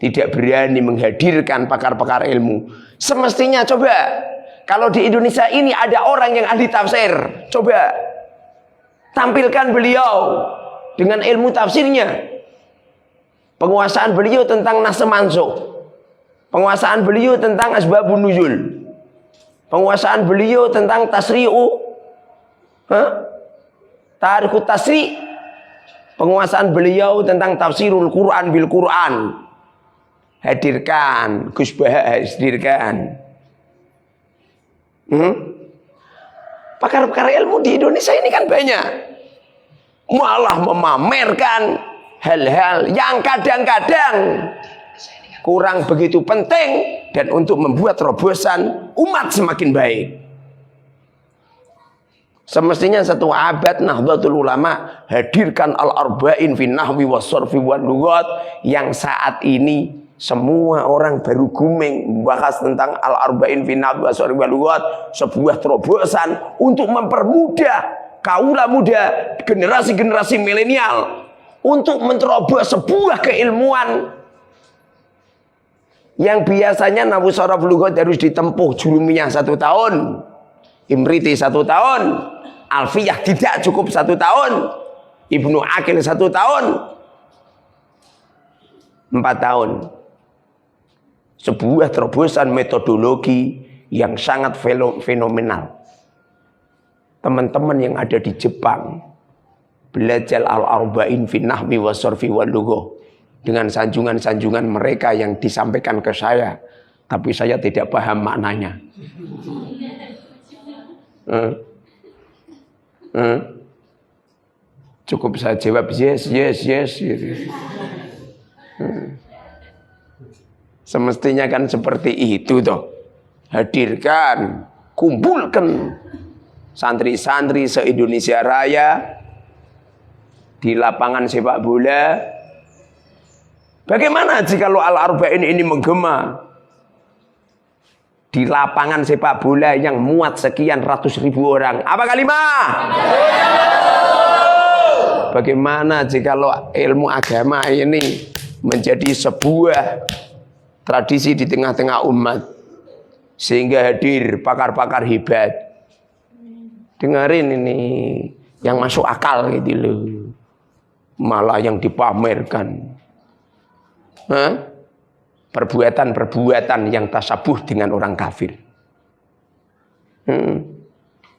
tidak berani menghadirkan pakar-pakar ilmu. Semestinya coba, kalau di Indonesia ini ada orang yang ahli tafsir, coba tampilkan beliau dengan ilmu tafsirnya. Penguasaan beliau tentang nas mansukh, penguasaan beliau tentang asbabun nuzul, penguasaan beliau tentang tasri'u, tarikhut tasri', penguasaan beliau tentang tafsirul Quran bil Quran. Hadirkan, Gus Baha hadirkan. Pakar-pakar ilmu di Indonesia ini kan banyak. Malah memamerkan hal-hal yang kadang-kadang kurang begitu penting dan untuk membuat terobosan umat semakin baik. Semestinya satu abad Nahdlatul Ulama hadirkan al-arba'in fi nahwi was-sarfi wal lughat yang saat ini semua orang baru guming membahas tentang al-arba'in fi nahwi was-sarfi wal lughat, sebuah terobosan untuk mempermudah kaula muda, generasi-generasi milenial untuk menerobos sebuah keilmuan yang biasanya nahwu sarf lughat harus ditempuh julumiyah 1 tahun, imriti 1 tahun, alfiyah tidak cukup 1 tahun, Ibnu Aqil 1 tahun, 4 tahun. Sebuah terobosan metodologi yang sangat fenomenal. Teman-teman yang ada di Jepang belajar al-arba'in fi nahwi was-sarfi wal lughah dengan sanjungan-sanjungan mereka yang disampaikan ke saya, tapi saya tidak paham maknanya. Cukup saya jawab yes. Gitu. Semestinya kan seperti itu toh. Hadirkan, kumpulkan santri-santri se-Indonesia Raya di lapangan sepak bola. Bagaimana jika al-arba'in ini menggema di lapangan sepak bola yang muat sekian ratus ribu orang? Apa kalimah? Bagaimana jika ilmu agama ini menjadi sebuah tradisi di tengah-tengah umat, sehingga hadir pakar-pakar hebat. Dengerin ini yang masuk akal gitu loh, malah yang dipamerkan. Perbuatan-perbuatan yang tasabuh dengan orang kafir.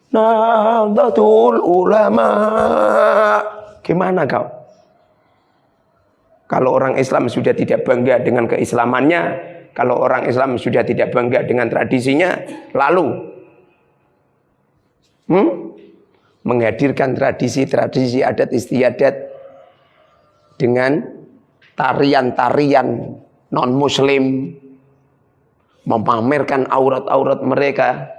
Nahdlatul Ulama. Gimana kau? Kalau orang Islam sudah tidak bangga dengan keislamannya, kalau orang Islam sudah tidak bangga dengan tradisinya, lalu menghadirkan tradisi-tradisi adat istiadat dengan tarian-tarian non-muslim, memamerkan aurat-aurat mereka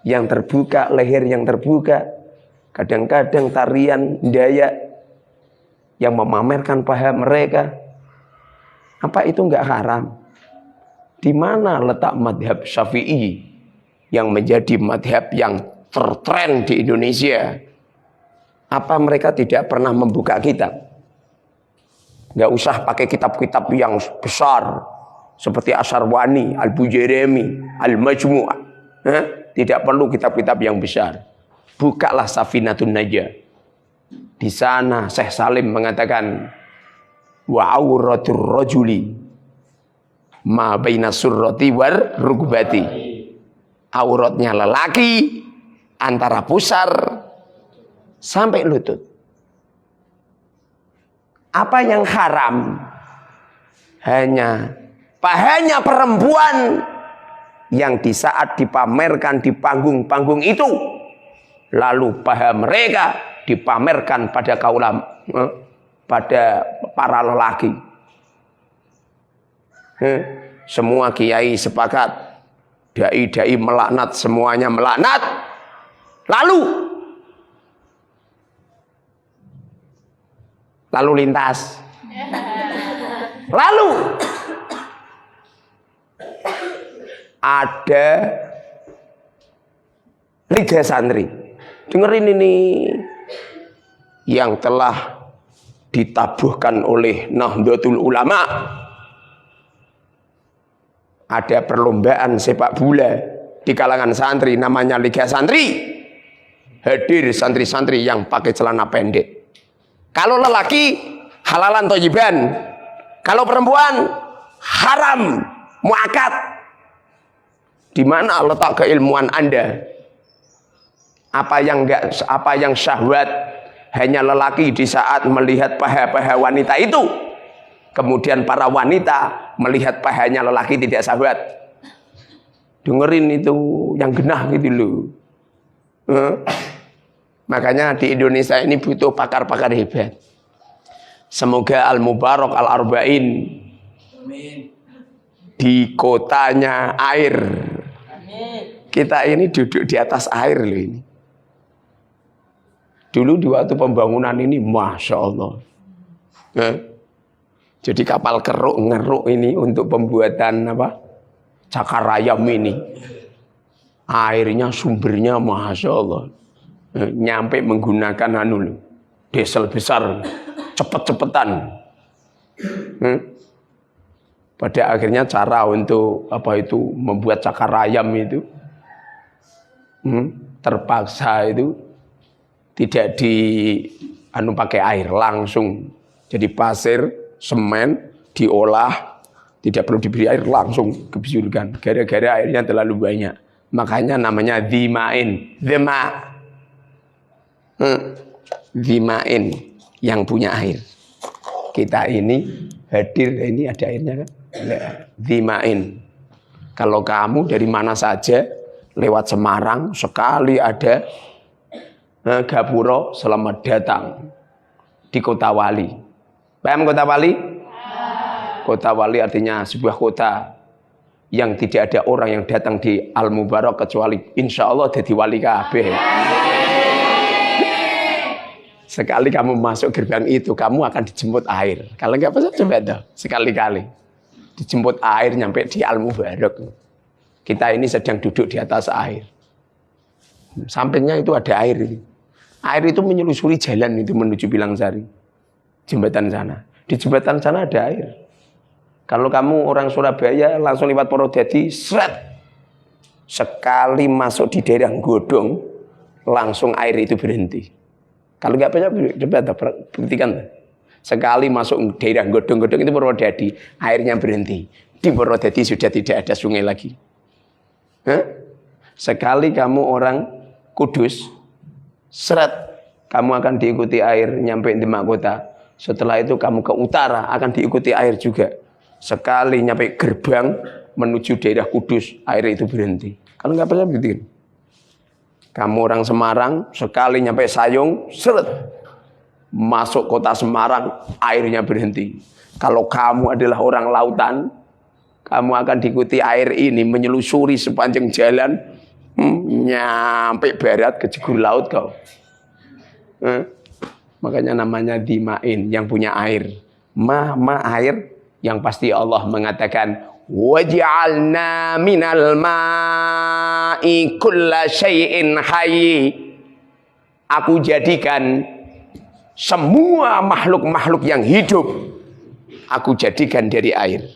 yang terbuka, leher yang terbuka, kadang-kadang tarian Dayak yang memamerkan paha mereka. Apa itu enggak haram? Di mana letak madhab Syafi'i yang menjadi madhab yang tertren di Indonesia? Apa mereka tidak pernah membuka kitab? Enggak usah pakai kitab-kitab yang besar seperti Asyarwani, Al-Bujairami, Al-Majmu'. Tidak perlu kitab-kitab yang besar. Bukalah Safinatun Najah. Di sana Syekh Salim mengatakan wa auratur rajuli ma baina surrati war rugbati. Auratnya lelaki antara pusar sampai lutut. Apa yang haram? Hanya pahanya perempuan yang di saat dipamerkan di panggung-panggung itu, lalu paha mereka dipamerkan pada kaulam, pada para lelaki. Semua kiai sepakat, dai-dai melaknat, semuanya melaknat. Lalu lintas. Lalu ada Liga Santri. Dengerin ini yang telah ditabuhkan oleh Nahdlatul Ulama. ada perlombaan sepak bola di kalangan santri namanya Liga Santri. Hadir santri-santri yang pakai celana pendek. Kalau lelaki halalan thayyiban, kalau perempuan haram muakat. Di mana letak keilmuan Anda? Apa yang syahwat hanya lelaki di saat melihat paha-paha wanita itu. Kemudian para wanita melihat pahanya lelaki tidak syahwat. Dengerin itu yang genah gitu loh. Makanya di Indonesia ini butuh pakar-pakar hebat. Semoga Al-Mubarak Al-Arba'in di kotanya air. Kita ini duduk di atas air loh ini. Dulu di waktu pembangunan ini, Masya Allah. Jadi kapal ngeruk ini untuk pembuatan Cakarayam ini. Airnya sumbernya Masya Allah. Nyampe menggunakan diesel besar, cepet-cepetan. Pada akhirnya cara untuk membuat Cakarayam itu terpaksa itu tidak pakai air langsung. Jadi pasir, semen diolah, tidak perlu diberi air, langsung kebisurkan. Gara-gara airnya terlalu banyak. Makanya namanya dhimain. Dhimain yang punya air. Kita ini hadir, ini ada airnya kan? Dhimain. Kalau kamu dari mana saja lewat Semarang sekali ada Gapura, selamat datang di Kota Wali. Paham Kota Wali? Kota Wali artinya sebuah kota yang tidak ada orang yang datang di Al-Mubarak kecuali insya Allah jadi wali kabeh. Sekali kamu masuk gerbang itu, kamu akan dijemput air. Kalau enggak apa coba dah sekali-kali dijemput air nyampe di Al-Mubarak. Kita ini sedang duduk di atas air. Sampingnya itu ada air ini. Air itu menyelusuri jalan itu menuju Pilangsari. Jembatan sana. Di jembatan sana ada air. Kalau kamu orang Surabaya langsung lewat Purwodadi, seret. Sekali masuk di daerah Godong, langsung air itu berhenti. Kalau nggak percaya, coba buktikan. Sekali masuk daerah Godong-Godong itu Purwodadi, airnya berhenti. Di Purwodadi sudah tidak ada sungai lagi. Sekali kamu orang Kudus, seret, kamu akan diikuti air nyampe di Demak Kota. Setelah itu kamu ke utara akan diikuti air juga. Sekali nyampe gerbang menuju daerah Kudus, air itu berhenti. Kalau nggak percaya begitu. Kamu orang Semarang, sekali nyampe Sayung, seret, masuk kota Semarang, airnya berhenti. Kalau kamu adalah orang lautan, kamu akan diikuti air ini menyelusuri sepanjang jalan, nyampe barat ke jegur laut kau. Makanya namanya dhimain, yang punya air. Air yang pasti Allah mengatakan waj'alna minal ma'i kulla syai'in hayy. Aku jadikan semua makhluk-makhluk yang hidup, aku jadikan dari air.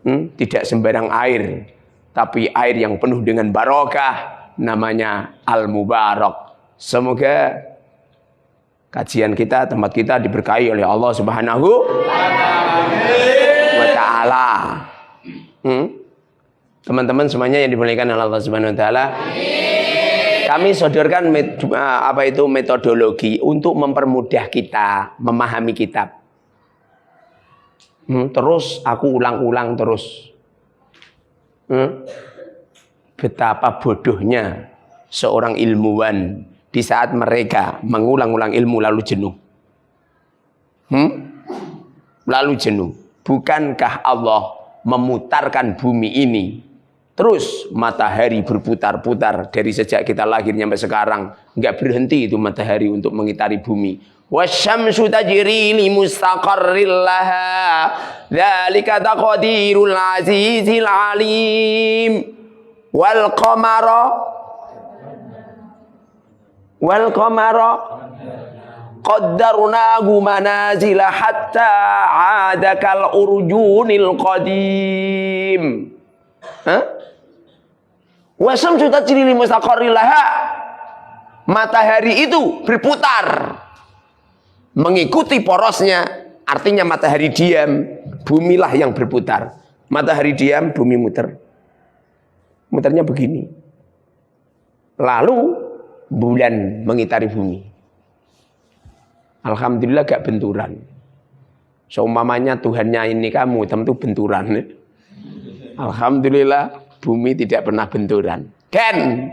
Tidak sembarang air, tapi air yang penuh dengan barokah, namanya Al-Mubarak. Semoga kajian kita, tempat kita diberkahi oleh Allah Subhanahu wa ta'ala. Teman-teman semuanya yang dimuliakan oleh Allah Subhanahu wa ta'ala. Kami sodorkan metodologi untuk mempermudah kita memahami kitab. Terus aku ulang-ulang terus. Betapa bodohnya seorang ilmuwan di saat mereka mengulang-ulang ilmu lalu jenuh. Lalu jenuh. Bukankah Allah memutarkan bumi ini? Terus matahari berputar-putar dari sejak kita lahir sampai sekarang. Enggak berhenti itu matahari untuk mengitari bumi. Wasyamsu tajri li mustaqarril laha. Dzalika taqdirul azizil alim. Wal qamara qaddarnahu manazila hatta 'ada kal urjunil qadim. Wa syamsu tajri li mustaqarrin laha. Matahari itu berputar mengikuti porosnya, artinya matahari diam, bumilah yang berputar. Matahari diam, bumi muter. Muternya begini. Lalu bulan mengitari bumi. Alhamdulillah gak benturan. Seumpamanya Tuhannya ini kamu, tentu benturan. Alhamdulillah bumi tidak pernah benturan. Dan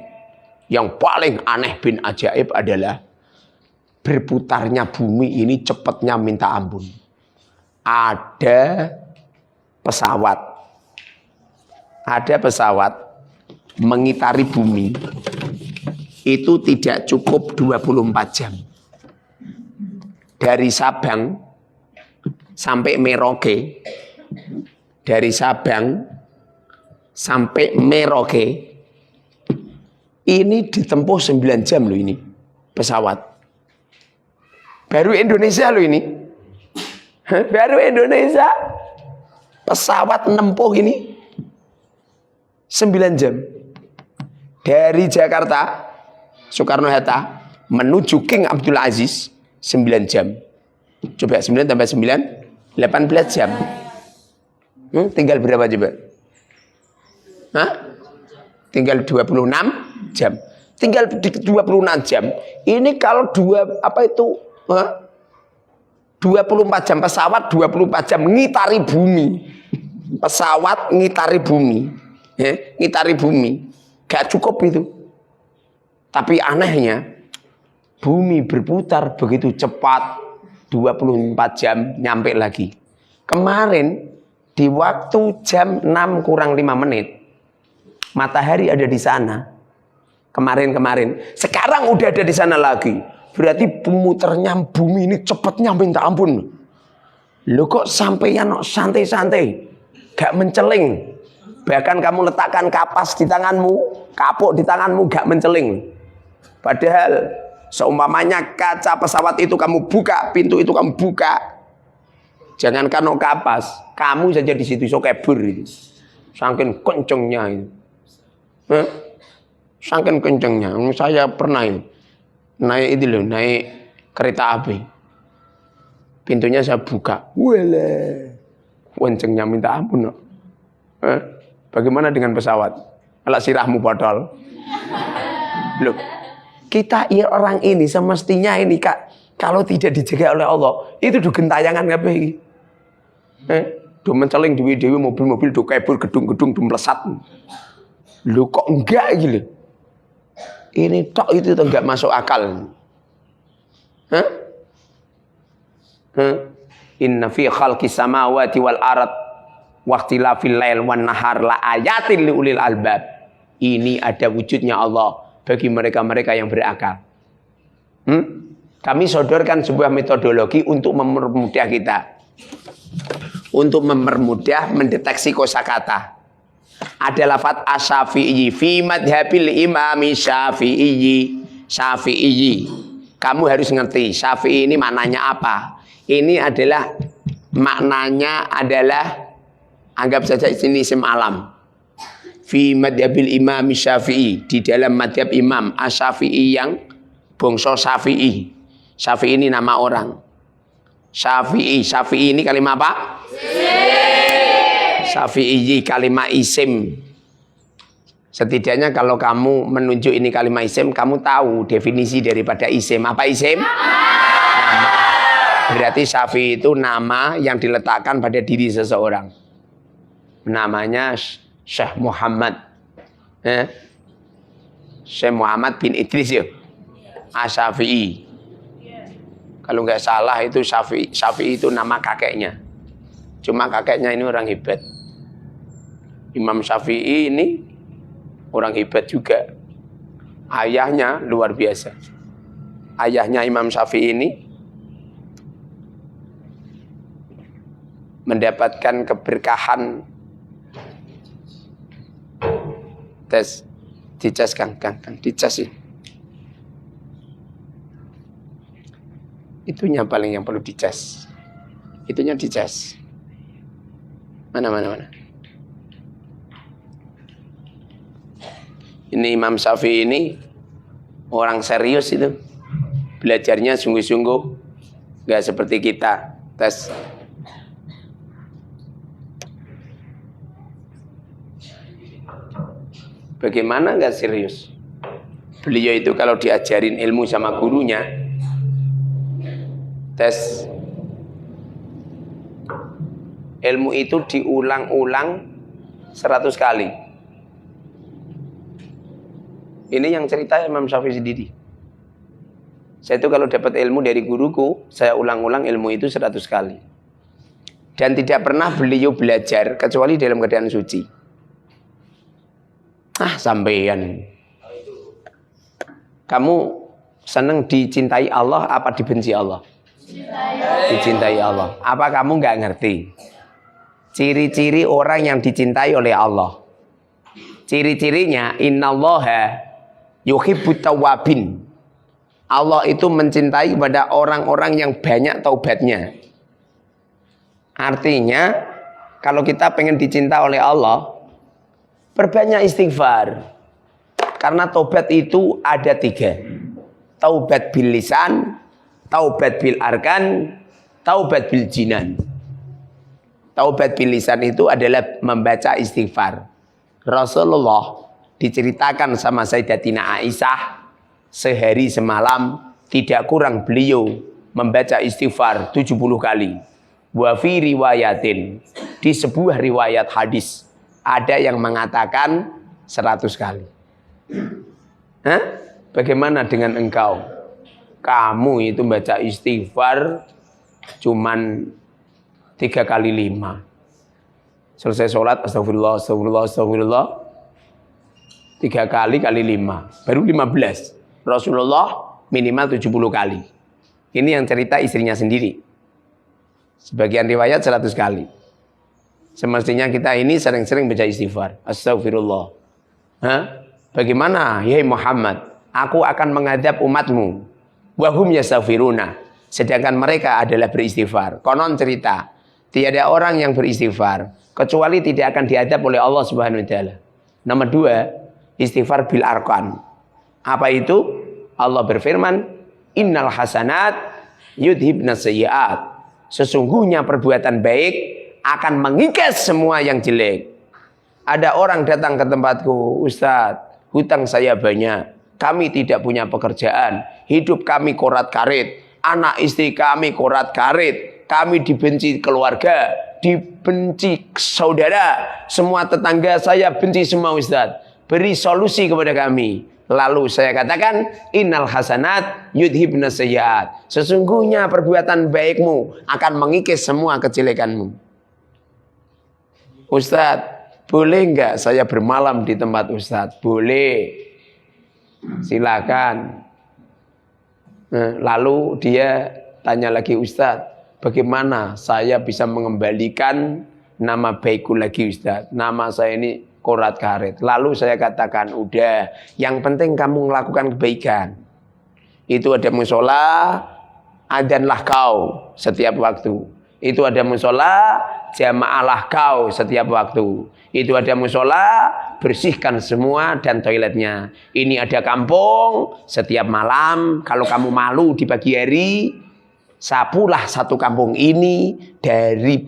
yang paling aneh bin ajaib adalah berputarnya bumi ini cepatnya minta ampun. Ada pesawat mengitari bumi itu tidak cukup 24 jam. Dari Sabang sampai Merauke, dari Sabang sampai Merauke ini ditempuh 9 jam loh ini pesawat. Baru Indonesia loh ini. Baru Indonesia pesawat nempuh ini 9 jam. Dari Jakarta Soekarno-Hatta menuju King Abdul Aziz 9 jam. Coba 9 tambah 9 18 jam. Tinggal berapa coba? Tinggal 26 jam. Tinggal 26 jam. Ini kalau 24 jam pesawat, 24 jam ngitari bumi. Pesawat ngitari bumi. Ngitari bumi. Gak cukup itu. Tapi anehnya bumi berputar begitu cepat, 24 jam nyampe lagi. Kemarin di waktu jam 6 kurang 5 menit matahari ada di sana. Kemarin. Sekarang udah ada di sana lagi. Berarti pemuternya bumi ini cepatnya minta ampun. Lo kok sampeyan santai-santai, gak menceling. Bahkan kamu letakkan kapas di tanganmu, kapuk di tanganmu gak menceling. Padahal seumpamanya kaca pesawat itu kamu buka, pintu itu kamu buka, jangankan kapas, kamu saja di situ so kebur itu. Saking kencengnya itu. Saking kencengnya. Saya pernah itu naik kereta api. Pintunya saya buka. Wele. Kencengnya minta ampun. Bagaimana dengan pesawat? Kalau sirahmu botol. Loh, kita orang ini semestinya ini kalau tidak dijaga oleh Allah, itu do gentayangan kabeh iki. Do menceling dewi-dewi mobil-mobil do kabur gedung-gedung do mlesat. Lho kok enggak iki lho. Ini tok itu enggak masuk akal. Inna fi khalqis samawati wal ard waqtilafil lail wan nahar la ayatin liulil albab. Ini ada wujudnya Allah bagi mereka-mereka yang berakal. Kami sodorkan sebuah metodologi untuk mempermudah kita. Untuk mempermudah mendeteksi kosakata. Ada lafaz asy-Syafi'i fi madhabil imami Syafi'i. Kamu harus ngerti Syafi'i ini maknanya apa. Ini adalah maknanya adalah anggap saja ini isim alam. Fi madhabil imami Syafi'i, di dalam madhab imam Asy-Syafi'i yang bangsa Syafi'i. Syafi'i ini nama orang. Syafi'i ini kalimat apa? Syafi'i kalimat isim. Setidaknya kalau kamu menunjuk ini kalimat isim, kamu tahu definisi daripada isim. Apa isim? Nama. Berarti Syafi'i itu nama yang diletakkan pada diri seseorang. Namanya Syekh Muhammad. Syekh Muhammad bin Idris ya. Asy-Syafi'i. Kalau nggak salah itu Syafi'i itu nama kakeknya. Cuma kakeknya ini orang hebat. Imam Syafi'i ini orang hebat juga. Ayahnya luar biasa. Ayahnya Imam Syafi'i ini mendapatkan keberkahan. Dicas Kang, dicas sih. Itunya paling yang perlu dicas. Itunya dicas. Mana. Ini Imam Syafi'i ini orang serius itu. Belajarnya sungguh-sungguh. Gak seperti kita. Tes. Bagaimana gak serius? Beliau itu kalau diajarin ilmu sama gurunya, tes. Ilmu itu diulang-ulang 100 kali. Ini yang cerita Imam Syafi'i sendiri. Saya itu kalau dapat ilmu dari guruku, saya ulang-ulang ilmu itu 100 kali. Dan tidak pernah beliau belajar kecuali dalam keadaan suci. Sampean. Kamu senang dicintai Allah apa dibenci Allah? Dicintai Allah. Apa kamu nggak ngerti? Ciri-ciri orang yang dicintai oleh Allah. Ciri-cirinya innallaha yuhibbut tawwabin. Allah itu mencintai kepada orang-orang yang banyak taubatnya. Artinya, kalau kita pengen dicinta oleh Allah, perbanyak istighfar. Karena taubat itu ada 3. Taubat bil lisan, taubat bil arkan, taubat bil jinan. Taubat bil lisan itu adalah membaca istighfar. Rasulullah diceritakan sama Sayyidatina Aisyah, sehari semalam tidak kurang beliau membaca istighfar 70 kali. Wa fi riwayatin, di sebuah riwayat hadis ada yang mengatakan 100 kali. Bagaimana dengan engkau? Kamu itu baca istighfar cuman 3 kali 5. Selesai sholat astagfirullah 3 kali 5 baru 15. Rasulullah minimal 70 kali. Ini yang cerita istrinya sendiri. Sebagian riwayat 100 kali. Semestinya kita ini sering-sering baca istighfar. Astagfirullah. Bagaimana? Ya Muhammad, aku akan menghadap umatmu. Wahum yastaghfiruna. Sedangkan mereka adalah beristighfar. Konon cerita, tiada orang yang beristighfar kecuali tidak akan dihadap oleh Allah Subhanahu wa taala. Nomor 2, istighfar bil arkan. Apa itu? Allah berfirman, innal hasanat yudhibnas sayyi'at. Sesungguhnya perbuatan baik akan mengikis semua yang jelek. Ada orang datang ke tempatku, Ustadz, hutang saya banyak, kami tidak punya pekerjaan, hidup kami korat-karit, anak istri kami korat-karit, kami dibenci keluarga, dibenci saudara, semua tetangga saya benci semua Ustadz. Beri solusi kepada kami. Lalu saya katakan, innal hasanat yudhibnas sayyi'at. Sesungguhnya perbuatan baikmu akan mengikis semua kejelekanmu. Ustadz, boleh enggak saya bermalam di tempat Ustadz? Boleh. Silakan. Lalu dia tanya lagi, Ustadz, bagaimana saya bisa mengembalikan nama baikku lagi Ustadz? Nama saya ini korat karet. Lalu saya katakan, udah, yang penting kamu melakukan kebaikan. Itu ada musola, adzanlah kau setiap waktu. Itu ada musola, jamaalah kau setiap waktu. Itu ada musola, bersihkan semua dan toiletnya. Ini ada kampung, setiap malam kalau kamu malu di pagi hari, sapulah satu kampung ini, dari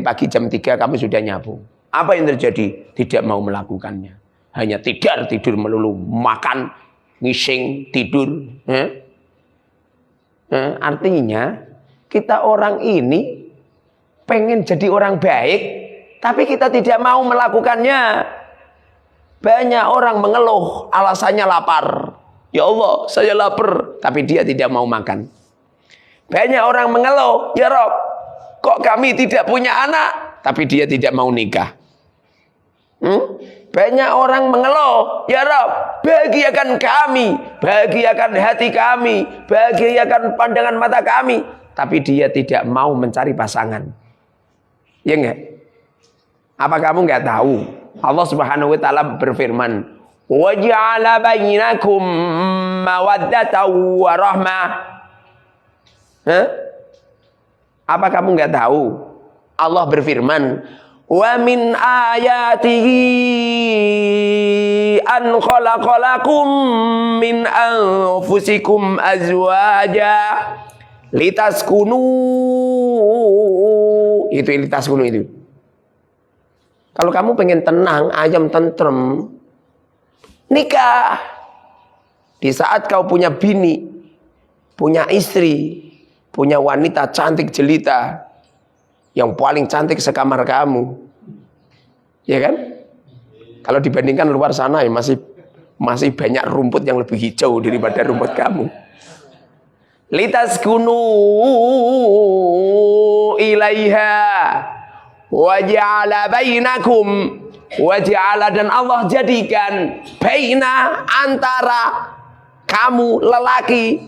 pagi jam 3 kamu sudah nyapu. Apa yang terjadi? Tidak mau melakukannya. Hanya tidur melulu, makan, ngising, tidur. Artinya kita orang ini pengen jadi orang baik, tapi kita tidak mau melakukannya. Banyak orang mengeluh, alasannya lapar. Ya Allah, saya lapar, tapi dia tidak mau makan. Banyak orang mengeluh, ya Rob, kok kami tidak punya anak, tapi dia tidak mau nikah. Banyak orang mengeluh, ya Rob, bahagiakan kami, bahagiakan hati kami, bahagiakan pandangan mata kami, tapi dia tidak mau mencari pasangan. Ya enggak? Apa kamu enggak tahu? Allah Subhanahu wa taala berfirman, "Wa ja'ala bainakum mawaddatan wa rahmah." Hah? Apa kamu nggak tahu? Allah berfirman, wa min ayatihi an khalaqalakum min anfusikum azwaja litaskunu. Itu litaskunu itu. Kalau kamu pengen tenang, ayam tentrem, nikah. Di saat kau punya bini, punya istri, punya wanita cantik jelita, yang paling cantik sekamar kamu, ya kan? Kalau dibandingkan luar sana ya masih banyak rumput yang lebih hijau daripada rumput kamu. Litaskunu ilaiha wa ja'ala bainakum wa ja'ala, dan Allah jadikan baina, antara kamu lelaki,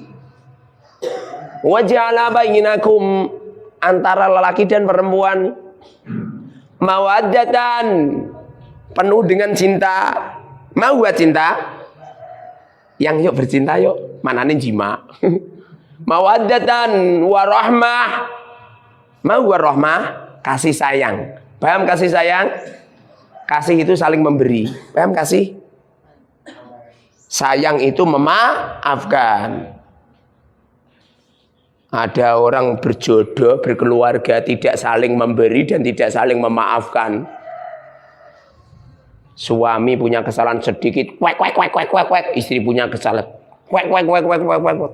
wa ja'ala bainakum, antara lelaki dan perempuan, mawaddatan, penuh dengan cinta. Mau buat cinta? Yang yuk bercinta yuk, manane jima. Mawaddatan warahmah. Mau warahmah, kasih sayang. Paham kasih sayang? Kasih itu saling memberi. Paham kasih? Sayang itu memaafkan. Ada orang berjodoh, berkeluarga, tidak saling memberi dan tidak saling memaafkan. Suami punya kesalahan sedikit, kwek, istri punya kesalahan, kwek,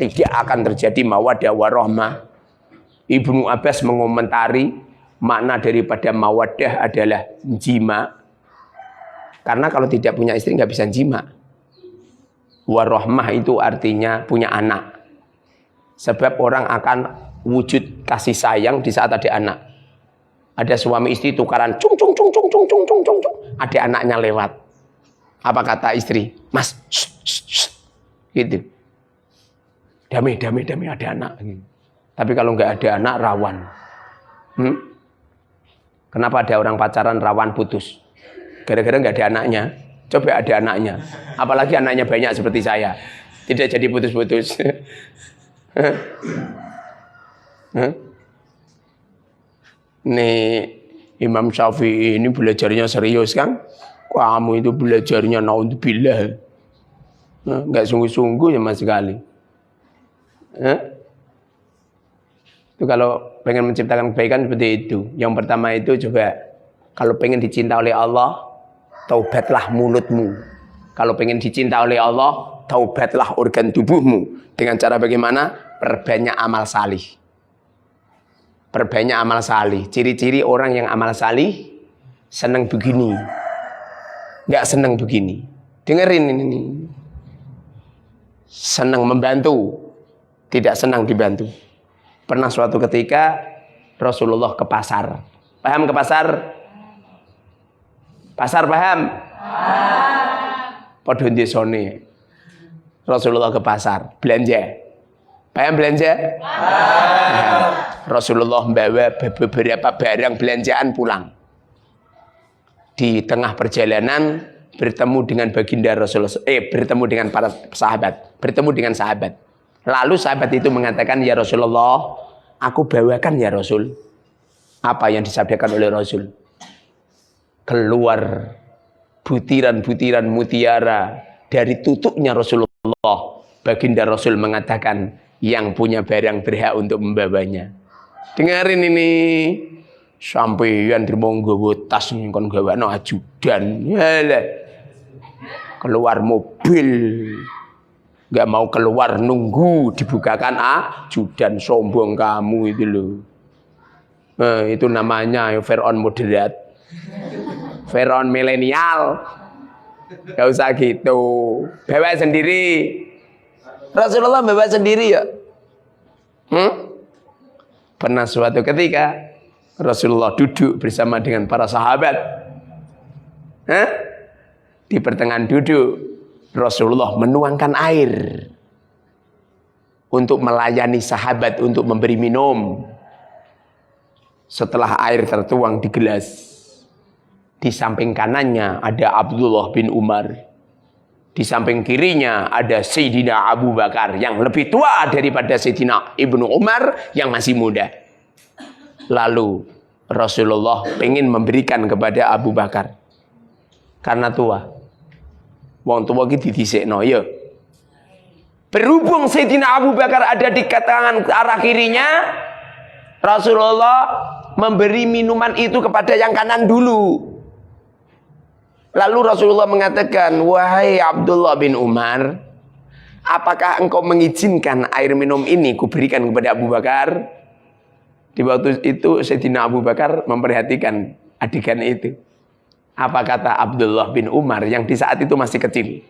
tidak akan terjadi mawaddah warahmah. Ibnu Abbas mengomentari makna daripada mawaddah adalah jima. Karena kalau tidak punya istri nggak bisa jima. Warahmah itu artinya punya anak. Sebab orang akan wujud kasih sayang di saat ada anak. Ada suami istri tukaran, cung. Ada anaknya lewat. Apa kata istri? Mas, gitu. Damai, ada anak. Tapi kalau nggak ada anak, rawan. Kenapa ada orang pacaran rawan putus? Gara-gara nggak ada anaknya. Coba ada anaknya. Apalagi anaknya banyak seperti saya. Tidak jadi putus-putus. Nih Imam Syafi'i ini belajarnya serius kan? Kamu itu belajarnya naudzubillah. Enggak sungguh-sungguh sama sekali. Itu kalau pengen menciptakan kebaikan seperti itu. Yang pertama itu coba, kalau pengen dicinta oleh Allah, taubatlah mulutmu. Kalau pengen dicinta oleh Allah, taubatlah organ tubuhmu. Dengan cara bagaimana? Perbanyak amal salih. Perbanyak amal salih. Ciri-ciri orang yang amal salih senang begini, nggak senang begini. Dengerin ini. Senang membantu, tidak senang dibantu. Pernah suatu ketika Rasulullah ke pasar. Paham ke pasar? Pasar paham? Padha ndesone. Rasulullah ke pasar belanja. Paham belanja? Rasulullah membawa beberapa barang belanjaan pulang. Di tengah perjalanan bertemu dengan baginda Rasulullah, bertemu dengan para sahabat, bertemu dengan sahabat. Lalu sahabat itu mengatakan, ya Rasulullah, aku bawakan ya Rasul. Apa yang disabdakan oleh Rasul? Keluar butiran-butiran mutiara dari tutupnya Rasulullah. Baginda Rasul mengatakan, yang punya barang berhak untuk membawanya. Dengarin ini, sampeyan mau nggawa tas kon gawakno ajudan. Yalah. Keluar mobil, nggak mau keluar nunggu dibukakan ajudan, sombong kamu itu loh. Nah, itu namanya Fir'aun moderat. Fir'aun milenial. Gak usah gitu. Bawa sendiri. Rasulullah bawa sendiri ya. Pernah suatu ketika Rasulullah duduk bersama dengan para sahabat. Di pertengahan duduk, Rasulullah menuangkan air untuk melayani sahabat, untuk memberi minum. Setelah air tertuang di gelas, di samping kanannya ada Abdullah bin Umar. Di samping kirinya ada Sayyidina Abu Bakar yang lebih tua daripada Sayyidina Ibnu Umar yang masih muda. Lalu Rasulullah ingin memberikan kepada Abu Bakar karena tua. Wong tua iki didhisikno ya. Berhubung Sayyidina Abu Bakar ada di tangan arah kirinya, Rasulullah memberi minuman itu kepada yang kanan dulu. Lalu Rasulullah mengatakan, wahai Abdullah bin Umar, apakah engkau mengizinkan air minum ini kuberikan kepada Abu Bakar? Di waktu itu Sayyidina Abu Bakar memperhatikan adegan itu. Apa kata Abdullah bin Umar yang di saat itu masih kecil?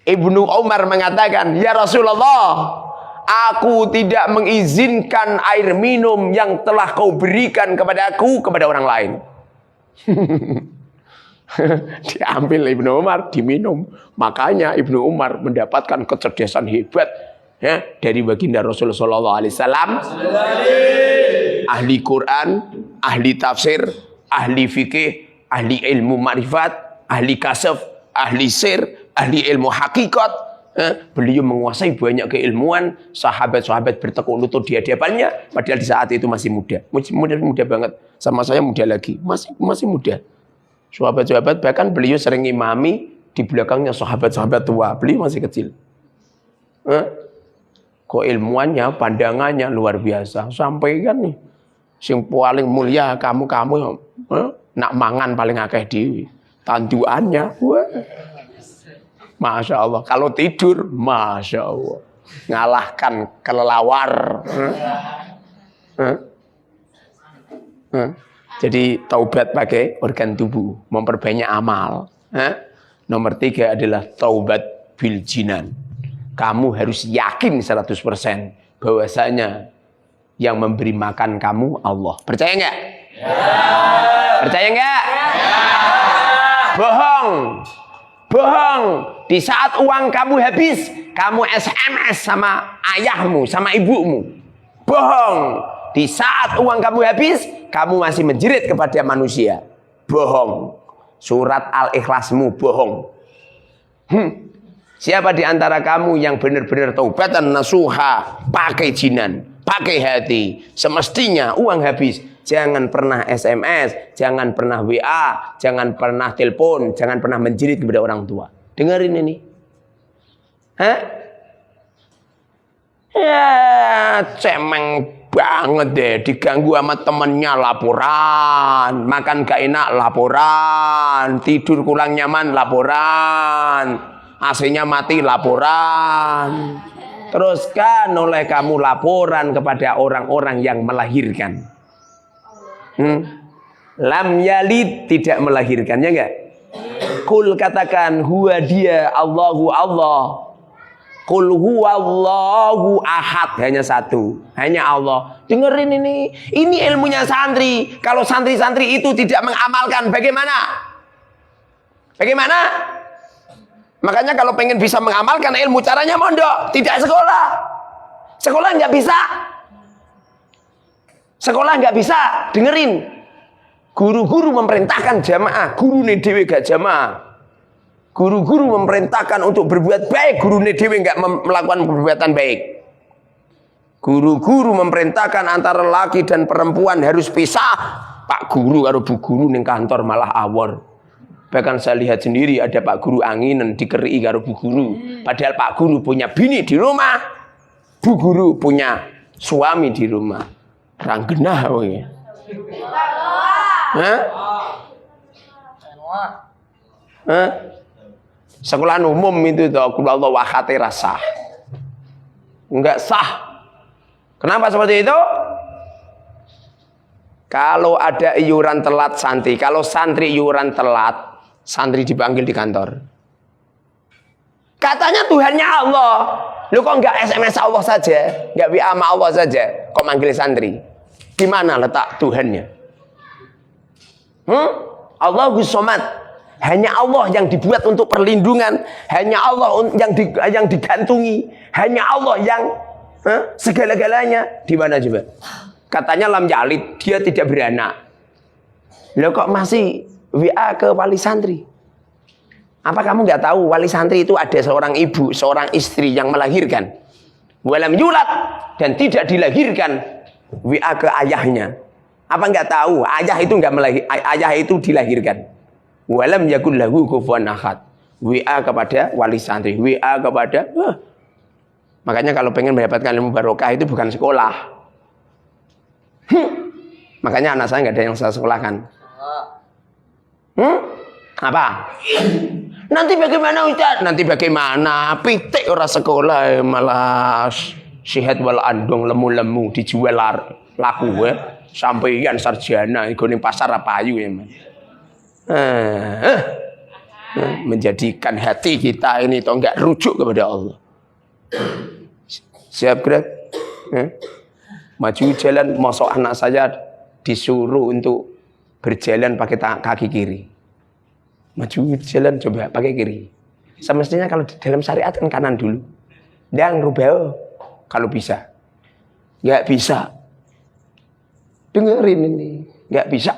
Ibnu Umar mengatakan, ya Rasulullah, aku tidak mengizinkan air minum yang telah kau berikan kepadaku kepada orang lain. Diambil Ibnu Umar, diminum. Makanya Ibnu Umar mendapatkan kecerdasan hebat ya, dari baginda Rasulullah SAW. Ahli Quran, ahli tafsir, ahli fikih, ahli ilmu ma'rifat, ahli kasaf, ahli sir, ahli ilmu hakikat. Beliau menguasai banyak keilmuan. Sahabat-sahabat bertekuk lutut di hadapannya. Padahal di saat itu masih muda. Muda banget. Sama saya muda lagi. Masih muda. Sahabat-sahabat bahkan beliau sering imami di belakangnya sahabat-sahabat tua. Beliau masih kecil. Kok ilmuannya, pandangannya luar biasa. Sampai kan nih, sing paling mulia kamu nak mangan paling akeh dewi. Tanduannya, wah. Masya Allah. Kalau tidur, Masya Allah. Ngalahkan kelelawar. Jadi taubat pakai organ tubuh. Memperbanyak amal. Nomor 3 adalah taubat bil jinan. Kamu harus yakin 100% bahwasanya yang memberi makan kamu Allah. Percaya enggak? Ya. Percaya enggak? Ya. Bohong. Bohong. Di saat uang kamu habis, kamu SMS sama ayahmu, sama ibumu. Bohong. Di saat uang kamu habis, kamu masih menjerit kepada manusia. Bohong. Surat Al-Ikhlasmu bohong. Siapa di antara kamu yang benar-benar taubatan nasuha, pakai jinan, pakai hati, semestinya uang habis, jangan pernah SMS, jangan pernah WA, jangan pernah telepon, jangan pernah menjerit kepada orang tua. Dengerin ini. Ya, cemeng banget deh, diganggu sama temennya laporan, makan gak enak laporan, tidur kurang nyaman laporan, AC-nya mati laporan. Teruskan oleh kamu laporan kepada orang-orang yang melahirkan. Lam yalid, tidak melahirkan, ya enggak? Kul, katakan, huwa dia Allahu Allah. Kul huwallahu ahad, hanya satu, hanya Allah. Dengerin ini ilmunya santri. Kalau santri-santri itu tidak mengamalkan, bagaimana? Bagaimana? Makanya kalau pengen bisa mengamalkan ilmu, caranya mondok, tidak sekolah. Sekolah nggak bisa. Sekolah nggak bisa. Dengerin. Guru-guru memerintahkan jamaah, guru nih dewe gak jamaah. Guru-guru memerintahkan untuk berbuat baik, guru nih dewe gak melakukan perbuatan baik. Guru-guru memerintahkan antara laki dan perempuan harus pisah. Pak guru karo bu guru ning kantor malah awor. Bahkan saya lihat sendiri ada pak guru anginan dikeri karo bu guru. Padahal pak guru punya bini di rumah, bu guru punya suami di rumah. Ranggenah wong. Sekolah umum itu toh kula Allah wahate rasah. Enggak sah. Kenapa seperti itu? Kalau ada iuran telat santri, kalau santri iuran telat, santri dipanggil di kantor. Katanya Tuhannya Allah. Lu kok enggak SMS Allah saja, enggak WA sama Allah saja, kok manggil santri? Di mana letak Tuhannya? Allahus Somad. Hanya Allah yang dibuat untuk perlindungan, hanya Allah yang digantungi, hanya Allah yang segala-galanya. Di mana coba? Katanya lam yalid, dia tidak beranak. Loh kok masih WA ke wali santri? Apa kamu nggak tahu wali santri itu ada seorang ibu, seorang istri yang melahirkan, walam yulat, dan tidak dilahirkan WA ke ayahnya. Apa nggak tahu ayah itu nggak ayah itu dilahirkan. Walam yakul lahu kufuwan ahad. WA kepada wali santri, WA kepada makanya kalau pengen mendapatkan ilmu barokah itu bukan sekolah. Makanya anak saya nggak ada yang saya sekolahkan. Apa? Nanti bagaimana Ustaz? Nanti bagaimana? Pitik orang sekolah malah sihat wal andong lemu-lemu dijual laku sampaian sarjana iku ning pasar apa ayu ya. Menjadikan hati kita ini toh enggak rujuk kepada Allah. Siap gerak? Maju jalan, masuk anak saya disuruh untuk berjalan pakai kaki kiri. Maju jalan coba pakai kiri. Semestinya kalau dalam syariat kan kanan dulu. Dan rubah kalau bisa. Nggak bisa. Dengerin ini, nggak bisa.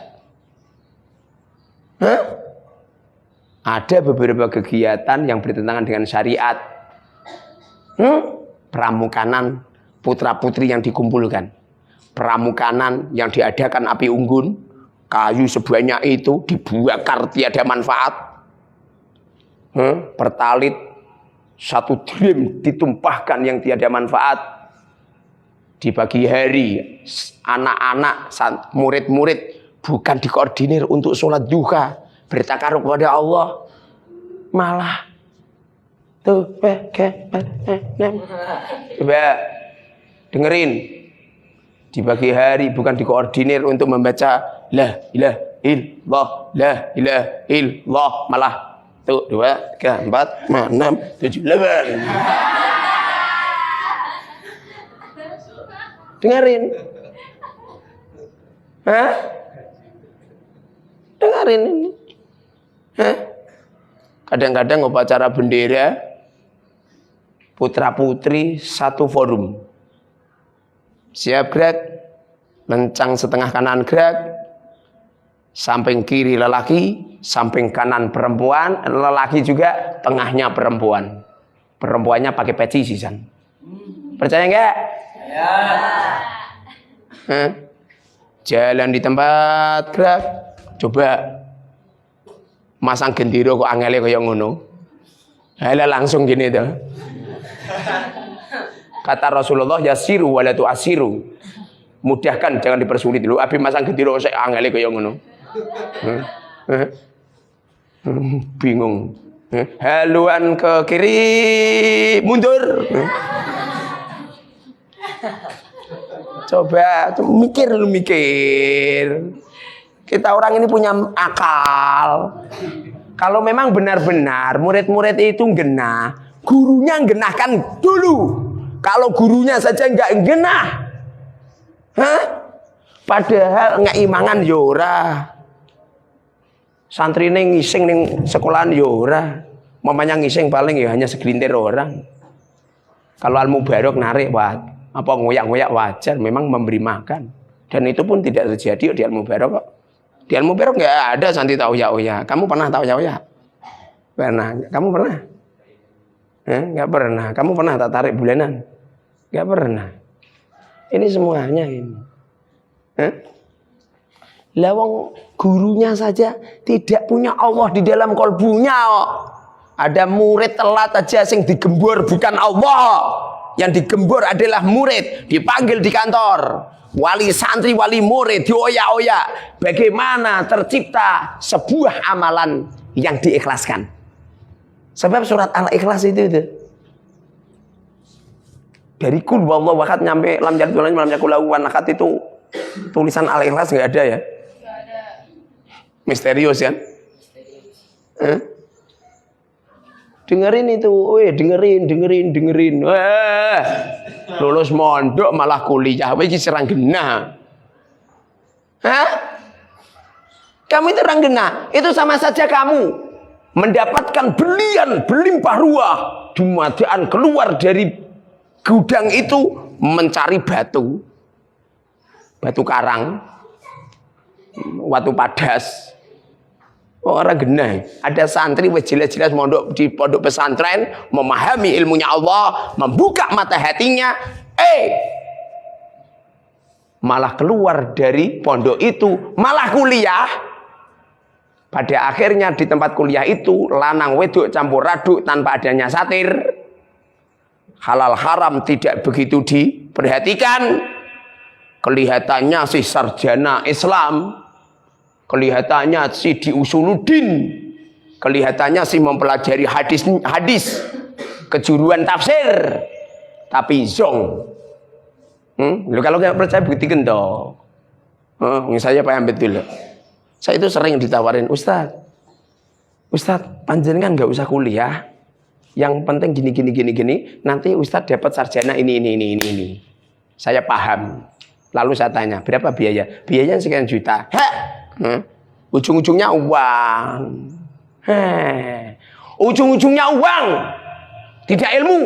Ada beberapa kegiatan yang bertentangan dengan syariat. Pramukanan putra-putri yang dikumpulkan. Pramukanan yang diadakan api unggun. Kayu sebanyak itu dibakar tiada manfaat. Pertalit 1 drim ditumpahkan yang tiada manfaat. Di pagi hari anak-anak murid-murid bukan dikoordinir untuk sholat duha bertakarub kepada Allah, malah tuh coba dengerin. Di pagi hari bukan dikoordinir untuk membaca la ilaha illallah, la ilaha illallah, malah 1, 2, 3, 4, 5, 6, 7, 8. Dengerin. Dengerin ini. Kadang-kadang upacara bendera putra-putri satu forum. Siap gerak, lencang setengah kanan gerak, samping kiri lelaki, samping kanan perempuan, lelaki juga, tengahnya perempuan. Perempuannya pakai peci sisan. Percaya enggak? Ya. Jalan di tempat gerak, coba masang gendiro kok angele kaya ngono. Halah langsung gini tuh. Kata Rasulullah, yasiru wala tu'asiru. Mudahkan, jangan dipersulit dulu. Abi masang gendiro sik angele kaya ngono. Bingung. Haluan ke kiri, mundur. Coba mikir lu mikir. Kita orang ini punya akal. Kalau memang benar-benar murid-murid itu genah, gurunya genahkan dulu. Kalau gurunya saja enggak genah, padahal ngeimangan yora, santri neng ngising neng sekolahan yora, mamanya ngising paling ya hanya segelintir orang. Kalau al-mubarok narik apa ngoyak-ngoyak wajar, memang memberi makan, dan itu pun tidak terjadi di al-mubarok. Di al-mubarok nggak ada santri taoya-oya. Kamu pernah taoya-oya? Pernah? Kamu pernah? Nggak pernah. Kamu pernah tak tarik bulanan? Nggak pernah. Ini semuanya ini. Lawang gurunya saja tidak punya Allah di dalam kolbunya. Ada murid telat aja sing digembur bukan Allah. Yang digembur adalah murid, dipanggil di kantor. Wali santri, wali murid, dioya-oya. Bagaimana tercipta sebuah amalan yang diikhlaskan? Sebab surat Al-Ikhlas itu. Dari kul wallahu ahad nyampe lam yalid walam yulad yakul lahu kufuwan ahad itu tulisan Al-Ikhlas enggak ada ya? Enggak ada. Misterius kan? Dengerin itu, dengerin. Wah, lulus mondok malah kuliah, iki serang genah. Kamu itu orang genah, itu sama saja kamu mendapatkan belian berlimpah ruah, dumadaan keluar dari gudang itu mencari batu karang, batu padas. Orang genah. Ada santri wis jelas-jelas mondok di pondok pesantren, memahami ilmunya Allah, membuka mata hatinya, malah keluar dari pondok itu, malah kuliah. Pada akhirnya di tempat kuliah itu lanang wedok campur aduk tanpa adanya satir. Halal haram tidak begitu diperhatikan. Kelihatannya si sarjana Islam, kelihatannya si di usuluddin, kelihatannya si mempelajari hadis, kejuruan tafsir, tapi zong. Kalau nggak percaya buktikan dong. Saya paham betul. Saya itu sering ditawarin, Ustadz, panjenengan nggak usah kuliah. Yang penting gini. Nanti Ustadz dapat sarjana ini. Saya paham. Lalu saya tanya, berapa biaya? Biayanya sekian juta. Ujung-ujungnya uang. Ujung-ujungnya uang. Tidak ilmu.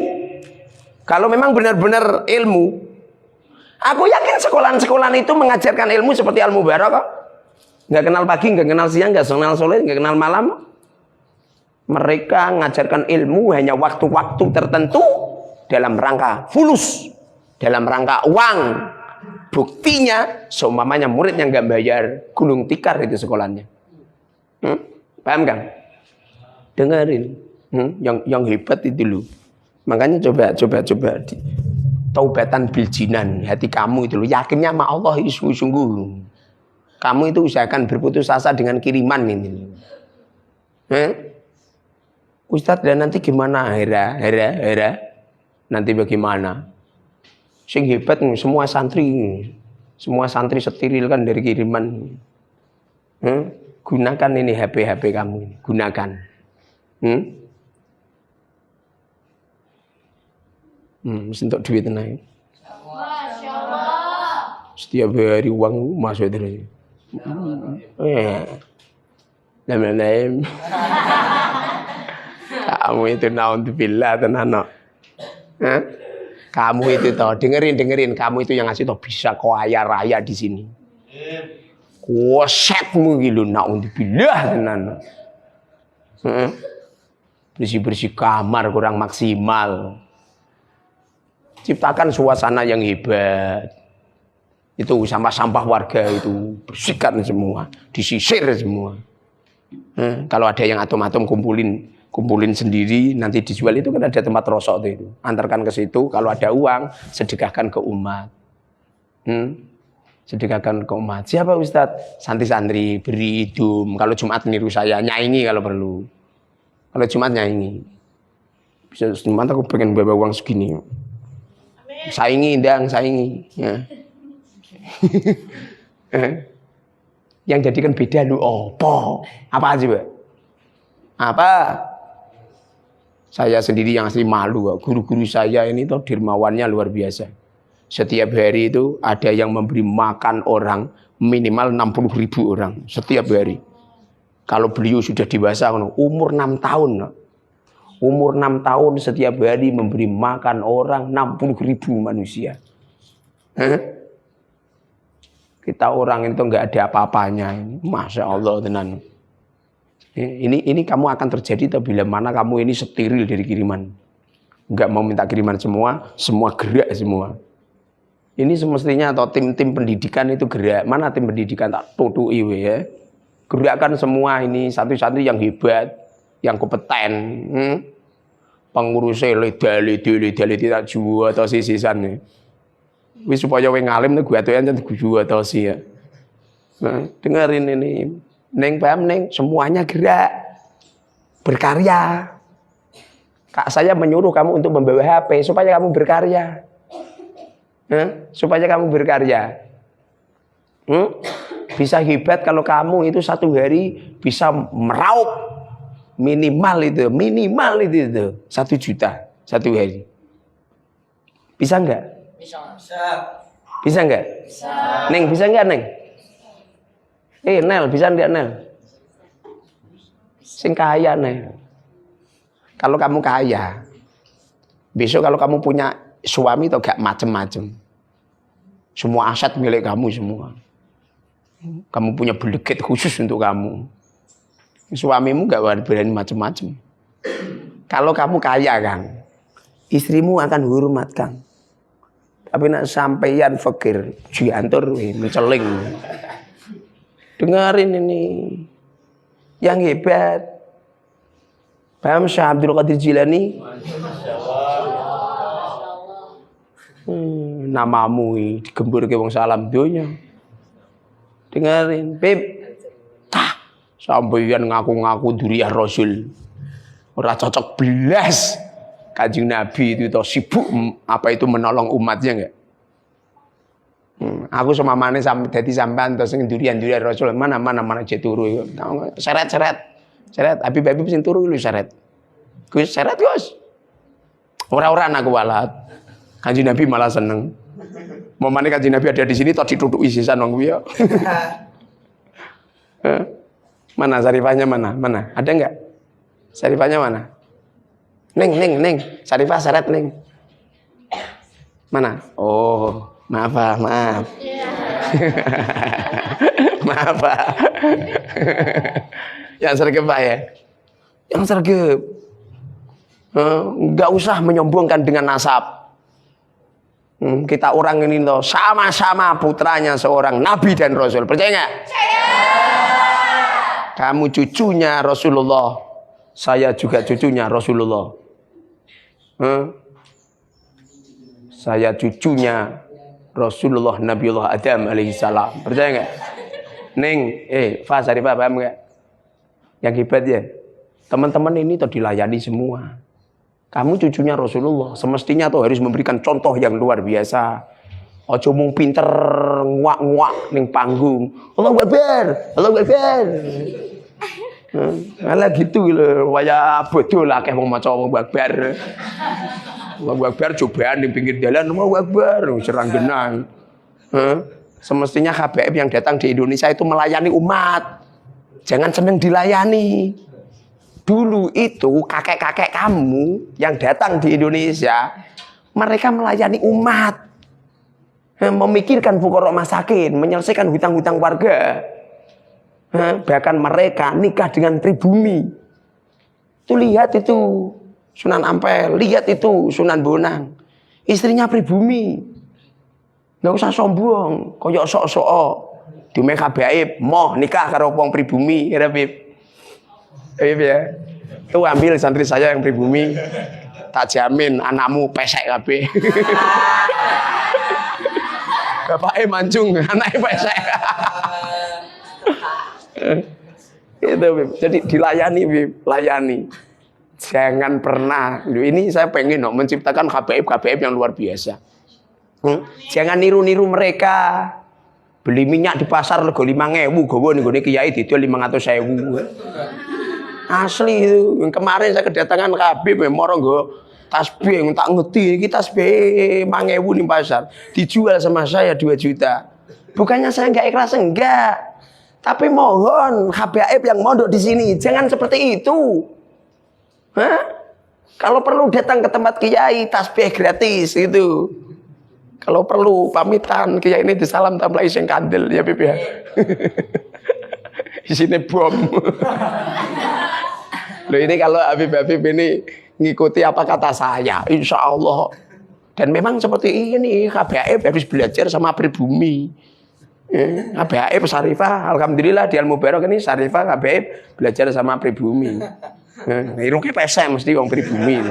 Kalau memang benar-benar ilmu, aku yakin sekolah-sekolah itu mengajarkan ilmu seperti Al-Mubarak kok. Nggak kenal pagi, nggak kenal siang, nggak kenal sore, nggak kenal malam. Mereka mengajarkan ilmu hanya waktu-waktu tertentu dalam rangka fulus, dalam rangka uang. Buktinya, seumpamanya murid yang nggak bayar gulung tikar itu sekolahnya. Paham kan? Dengerin. Yang hebat itu loh. Makanya coba. Taubatan bil jinan, hati kamu itu loh. Yakinnya sama Allah sungguh-sungguh. Kamu itu usahakan berputus asa dengan kiriman ini. Ustadz, dan nanti gimana? Hera. Nanti bagaimana? Sing hebat semua santri steril kan dari kiriman. Gunakan ini HP kamu ini. Gunakan. Untuk duit naik. Masya Allah. Setiap hari uang masuk terus. Lem. Kamu itu naudzubillah tenan. Kamu itu toh dengerin, kamu itu yang ngasih toh bisa kaya raya di sini. Kuosetmu gitu naudzubillah tenan. Bersih kamar kurang maksimal. Ciptakan suasana yang hebat. Itu sampah warga itu bersihkan semua, disisir semua. Kalau ada yang atom-atom kumpulin sendiri, nanti dijual itu kan ada tempat rosok itu. Antarkan ke situ, kalau ada uang, sedekahkan ke umat. Sedekahkan ke umat. Siapa Ustadz? Santri-santri, beri idum. Kalau Jumat niru saya, nyaingi kalau perlu. Kalau Jumat nyaingi. Bisa Jumat aku pengen bawa uang segini. Saingi. Ya. Yang jadikan beda lu apa aja Pak? Apa? Saya sendiri yang asli malu. Guru-guru saya ini tuh dermawannya luar biasa. Setiap hari itu ada yang memberi makan orang minimal 60.000 orang setiap hari. Kalau beliau sudah dewasa, umur 6 tahun. Umur 6 tahun setiap hari memberi makan orang 60.000 manusia. Kita orang itu nggak ada apa-apanya. Masya Allah tenan. Ini kamu akan terjadi bila mana kamu ini steril dari kiriman. Nggak mau minta kiriman semua gerak semua. Ini semestinya atau tim-tim pendidikan itu gerak. Mana tim pendidikan tak tutui ya. Gerakkan semua ini satu-satu yang hebat, yang kompeten. Pengurusnya leda tidak jual atau sisisan. Wis supaya wong alim tuh gue aturan gue atau sih ya. Nah, dengerin ini, neng paham neng, semuanya gerak, berkarya. Kak saya menyuruh kamu untuk membawa HP supaya kamu berkarya, supaya kamu berkarya. Bisa hebat kalau kamu itu satu hari bisa meraup minimal itu 1 juta satu hari. Bisa enggak? Bisa enggak? Bisa. Neng, bisa enggak, Neng? Nel, bisa enggak, Nel? Sing kaya, Nel. Kalau kamu kaya, besok kalau kamu punya suami atau gak macem-macem. Semua aset milik kamu semua. Kamu punya beleget khusus untuk kamu. Suamimu gak berani macam-macam. Kalau kamu kaya Kang, istrimu akan hormat Kang. Tapi nak sampeyan fakir, jiantur menceling. Dengerin ini. Yang hebat. Paham Syekh Abdul Qadir Jilani? Namamu digembur ke wong salam donya. Dengerin, Beb. Tah, sampeyan ngaku-ngaku duriyah Rasul. Ora cocok belas. Kanjeng Nabi itu toh sibuk apa itu menolong umatnya enggak? Aku sama mana sampai dadi sampean terus durian-durian Rasul mana je turu seret Habib sing turu lu seret. Gus seret Gus. Ora-ora aku walat. Kanjeng Nabi malah seneng. Momane Kanjeng Nabi ada di sini toh ditutuki sisan wong kuwi ya. Mana Sarifahnya mana? Mana? Ada enggak? Sarifahnya mana? Neng, Sarifah seret neng. Mana? Oh, maaf. Maaf. Yang sergap Pak ya? Yang sergap. Enggak usah menyombongkan dengan nasab. Kita orang ini loh sama-sama putranya seorang Nabi dan Rasul. Percaya nggak? Kamu cucunya Rasulullah. Saya juga cucunya Rasulullah. Saya cucunya Rasulullah Nabiullah Adam alaihissalam. Percaya nggak? Neng, Fa Sarifah paham nggak? Yang hebat ya, teman-teman ini tuh dilayani semua. Kamu cucunya Rasulullah, semestinya tuh harus memberikan contoh yang luar biasa. Ojo mung pinter nguak-nguak ning panggung. Allahu Akbar, Allahu Akbar. Malah gitu lho, waya bodho lah akeh wong maca Allahu Akbar. Allahu Akbar cobaan di pinggir jalan, Allahu Akbar serang genang. Semestinya HBM yang datang di Indonesia itu melayani umat. Jangan seneng dilayani. Dulu itu kakek-kakek kamu yang datang di Indonesia, mereka melayani umat. Memikirkan fuqara masakin, menyelesaikan hutang-hutang warga. Bahkan mereka nikah dengan pribumi. Itu lihat itu Sunan Ampel, lihat itu Sunan Bonang. Istrinya pribumi. Nggak usah sombong, koyok sok-sok. Di Mekabaib, moh nikah karo wong pribumi, ya Bib. Bib ya. Tuh ambil santri saya yang pribumi. Tak jamin anakmu pesek kabeh. Bapaknya mancung, anaknya pesek. Itu Bib. Jadi dilayani Bib, layani. Jangan pernah. Ini saya pengen menciptakan KBF yang luar biasa. Jangan niru-niru mereka. Beli minyak di pasar rego 5.000, gowo ning gone kiai didol 500.000. Asli itu. Yang kemarin saya kedatangan Habib moro nggo tasbih tak ngerti iki tasbih 5.000 di pasar. Dijual sama saya 2 juta. Bukannya saya enggak ikhlas, enggak. Tapi mohon Habib yang mondok di sini jangan seperti itu. Kalau perlu datang ke tempat kiai tasbih gratis gitu. Kalau perlu pamitan kiai ini disalam tamlai sing kandel ya Bib ya. Isine bom. Loh ini kalau Habib ini ngikuti apa kata saya, insya Allah. Dan memang seperti ini Habib harus belajar sama pribumi. Habib Sarifah, alhamdulillah di Al Mubarak ini Sarifah Habib belajar sama pribumi. Irungnya pesek mesti wong pribumi.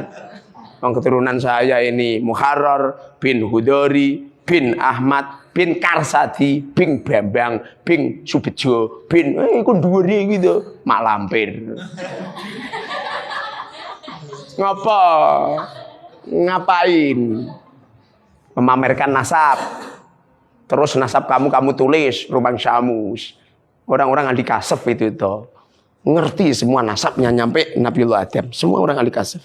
Wong keturunan saya ini Muharrar bin Hudori bin Ahmad bin Karsadi bin Bambang bin Subejo bin iku dhuwure gitu mak lampir. Ngapa? Ngapain? Memamerkan nasab. Terus nasab kamu tulis Rumang Syamus. Orang-orang ahli kasef itu toh. Ngerti semua nasabnya nyampe Nabiullah Adam. Semua orang ahli kasef.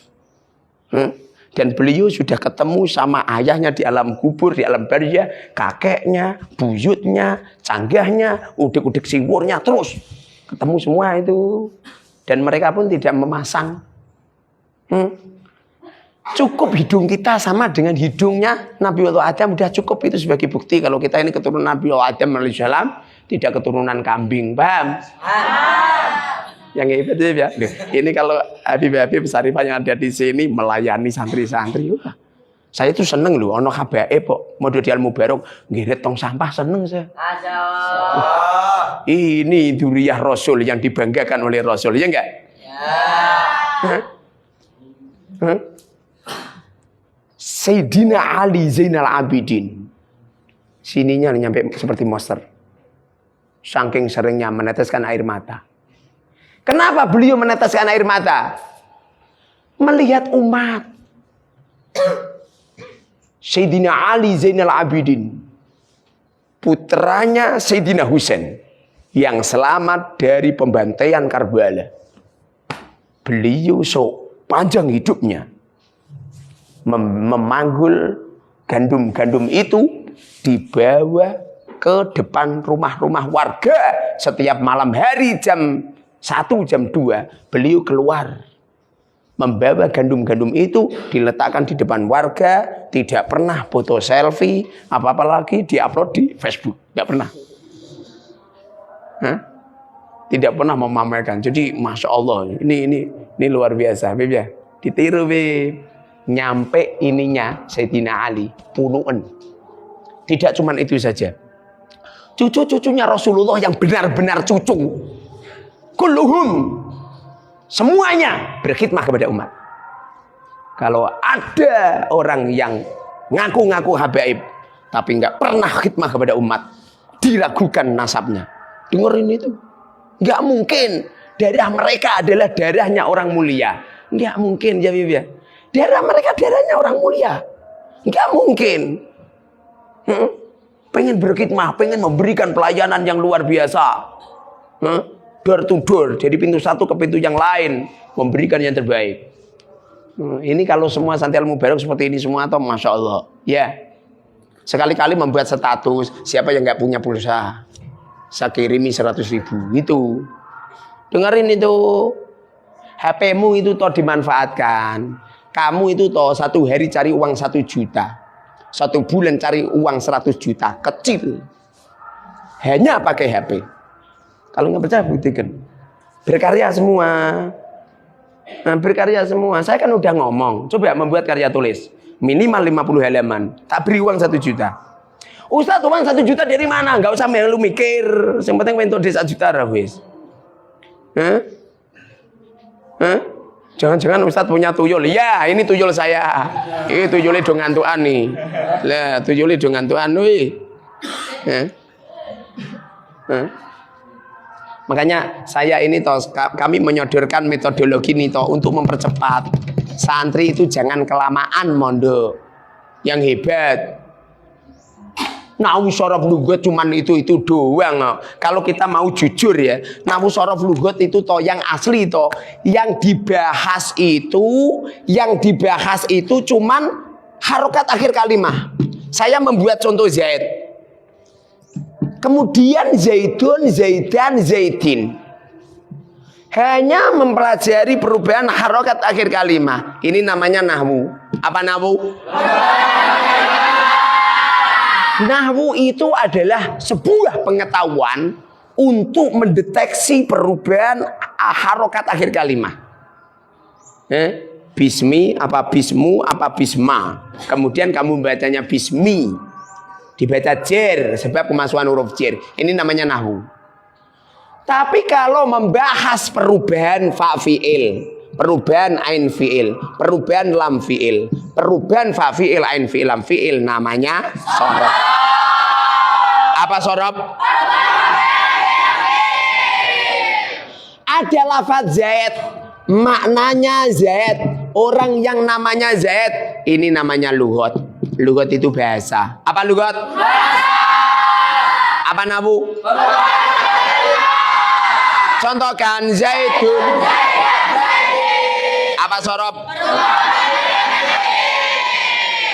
Dan beliau sudah ketemu sama ayahnya di alam kubur, di alam barzah, kakeknya, buyutnya, canggahnya, udik-udik siwurnya, terus ketemu semua itu. Dan mereka pun tidak memasang. Cukup hidung kita sama dengan hidungnya Nabiullah Adam, udah cukup itu sebagai bukti kalau kita ini keturunan Nabiullah Adam alaihissalam, tidak keturunan kambing, paham? Yang hebat ya. Ini kalau Habib-habib Syarifah yang ada di sini melayani santri-santri. Saya tuh seneng loh, ono habaib kok model di Al-Mubarok ngirit tong sampah, seneng saya. Ini dzurriyyah Rasul yang dibanggakan oleh Rasul, ya enggak? Ya. Sayyidina Ali Zainal Abidin. Sininya nyampe seperti monster. Saking seringnya meneteskan air mata. Kenapa beliau meneteskan air mata? Melihat umat. Sayyidina Ali Zainal Abidin, putranya Sayyidina Husain yang selamat dari pembantaian Karbala. Beliau sepanjang hidupnya memanggul gandum-gandum itu dibawa ke depan rumah-rumah warga setiap malam hari jam 1, jam 2 beliau keluar membawa gandum-gandum itu diletakkan di depan warga, tidak pernah foto selfie, apa-apa lagi diupload di Facebook, nggak pernah. Tidak pernah memamerkan. Jadi masya Allah, ini luar biasa, Beb ya. Ditiru Beb. Nyampe ininya Sayyidina Ali, punuan. Tidak cuma itu saja. Cucu-cucunya Rasulullah yang benar-benar cucu, kulluhum, semuanya berkhidmah kepada umat. Kalau ada orang yang ngaku-ngaku habaib tapi nggak pernah khidmah kepada umat, diragukan nasabnya. Dengerin itu, nggak mungkin darah mereka adalah darahnya orang mulia. Nggak mungkin ya Bibi. Darah mereka darahnya orang mulia. Nggak mungkin. Pengen berkhidmah, pengen memberikan pelayanan yang luar biasa. Door to door, dari pintu satu ke pintu yang lain, memberikan yang terbaik. Ini kalau semua santri Al-Mubarok seperti ini semua, atau masya Allah, ya. Sekali-kali membuat status, siapa yang nggak punya pulsa, saya kirimi 100.000, itu. Dengerin itu, HP-mu itu toh dimanfaatkan. Kamu itu toh satu hari cari uang 1 juta, 1 bulan cari uang 100 juta, kecil. Hanya pakai HP. Kalau nggak percaya buktikan. Berkarya semua. Nah, berkarya semua. Saya kan udah ngomong. Coba membuat karya tulis. Minimal 50 halaman. Tak beri uang 1 juta. Ustaz, uang 1 juta dari mana? Nggak usah lu mikir. Yang penting untuk desa 1 juta wis. Jangan-jangan Ustaz punya tuyul. Ya, ini tuyul saya. Ini tuyulnya do ngantuan nih. Lah, tuyulnya do ngantuan nih. Makanya saya ini toh, kami menyodorkan metodologi ini toh untuk mempercepat. Santri itu jangan kelamaan mondok. Yang hebat. Nahu sorof lugot cuman itu doang. Kalau kita mau jujur ya, nahu sorof lugot itu toh yang asli toh, yang dibahas itu cuman harokat akhir kalimah. Saya membuat contoh Zaid. Kemudian Zaidun, Zaidan, Zaidin. Hanya mempelajari perubahan harokat akhir kalimah. Ini namanya nahwu. Apa nahwu? Nahwu itu adalah sebuah pengetahuan untuk mendeteksi perubahan harokat akhir kalimah. Bismi, apa bismu, apa bisma. Kemudian kamu bacanya bismi. Dibaca jer, sebab kemasukan huruf jer. Ini namanya nahwu. Tapi kalau membahas perubahan fa fi'il, perubahan ain fi'il, perubahan lam fi'il, perubahan fa fi'il, ain fi'il, lam fi'il, namanya sorof. Apa sorof? Ada lafaz Zaid, maknanya Zaid, orang yang namanya Zaid, ini namanya lughat. Lughat itu bahasa. Apa lughat? Apa nahwu? Contohkan Zaidun. Apa sorof?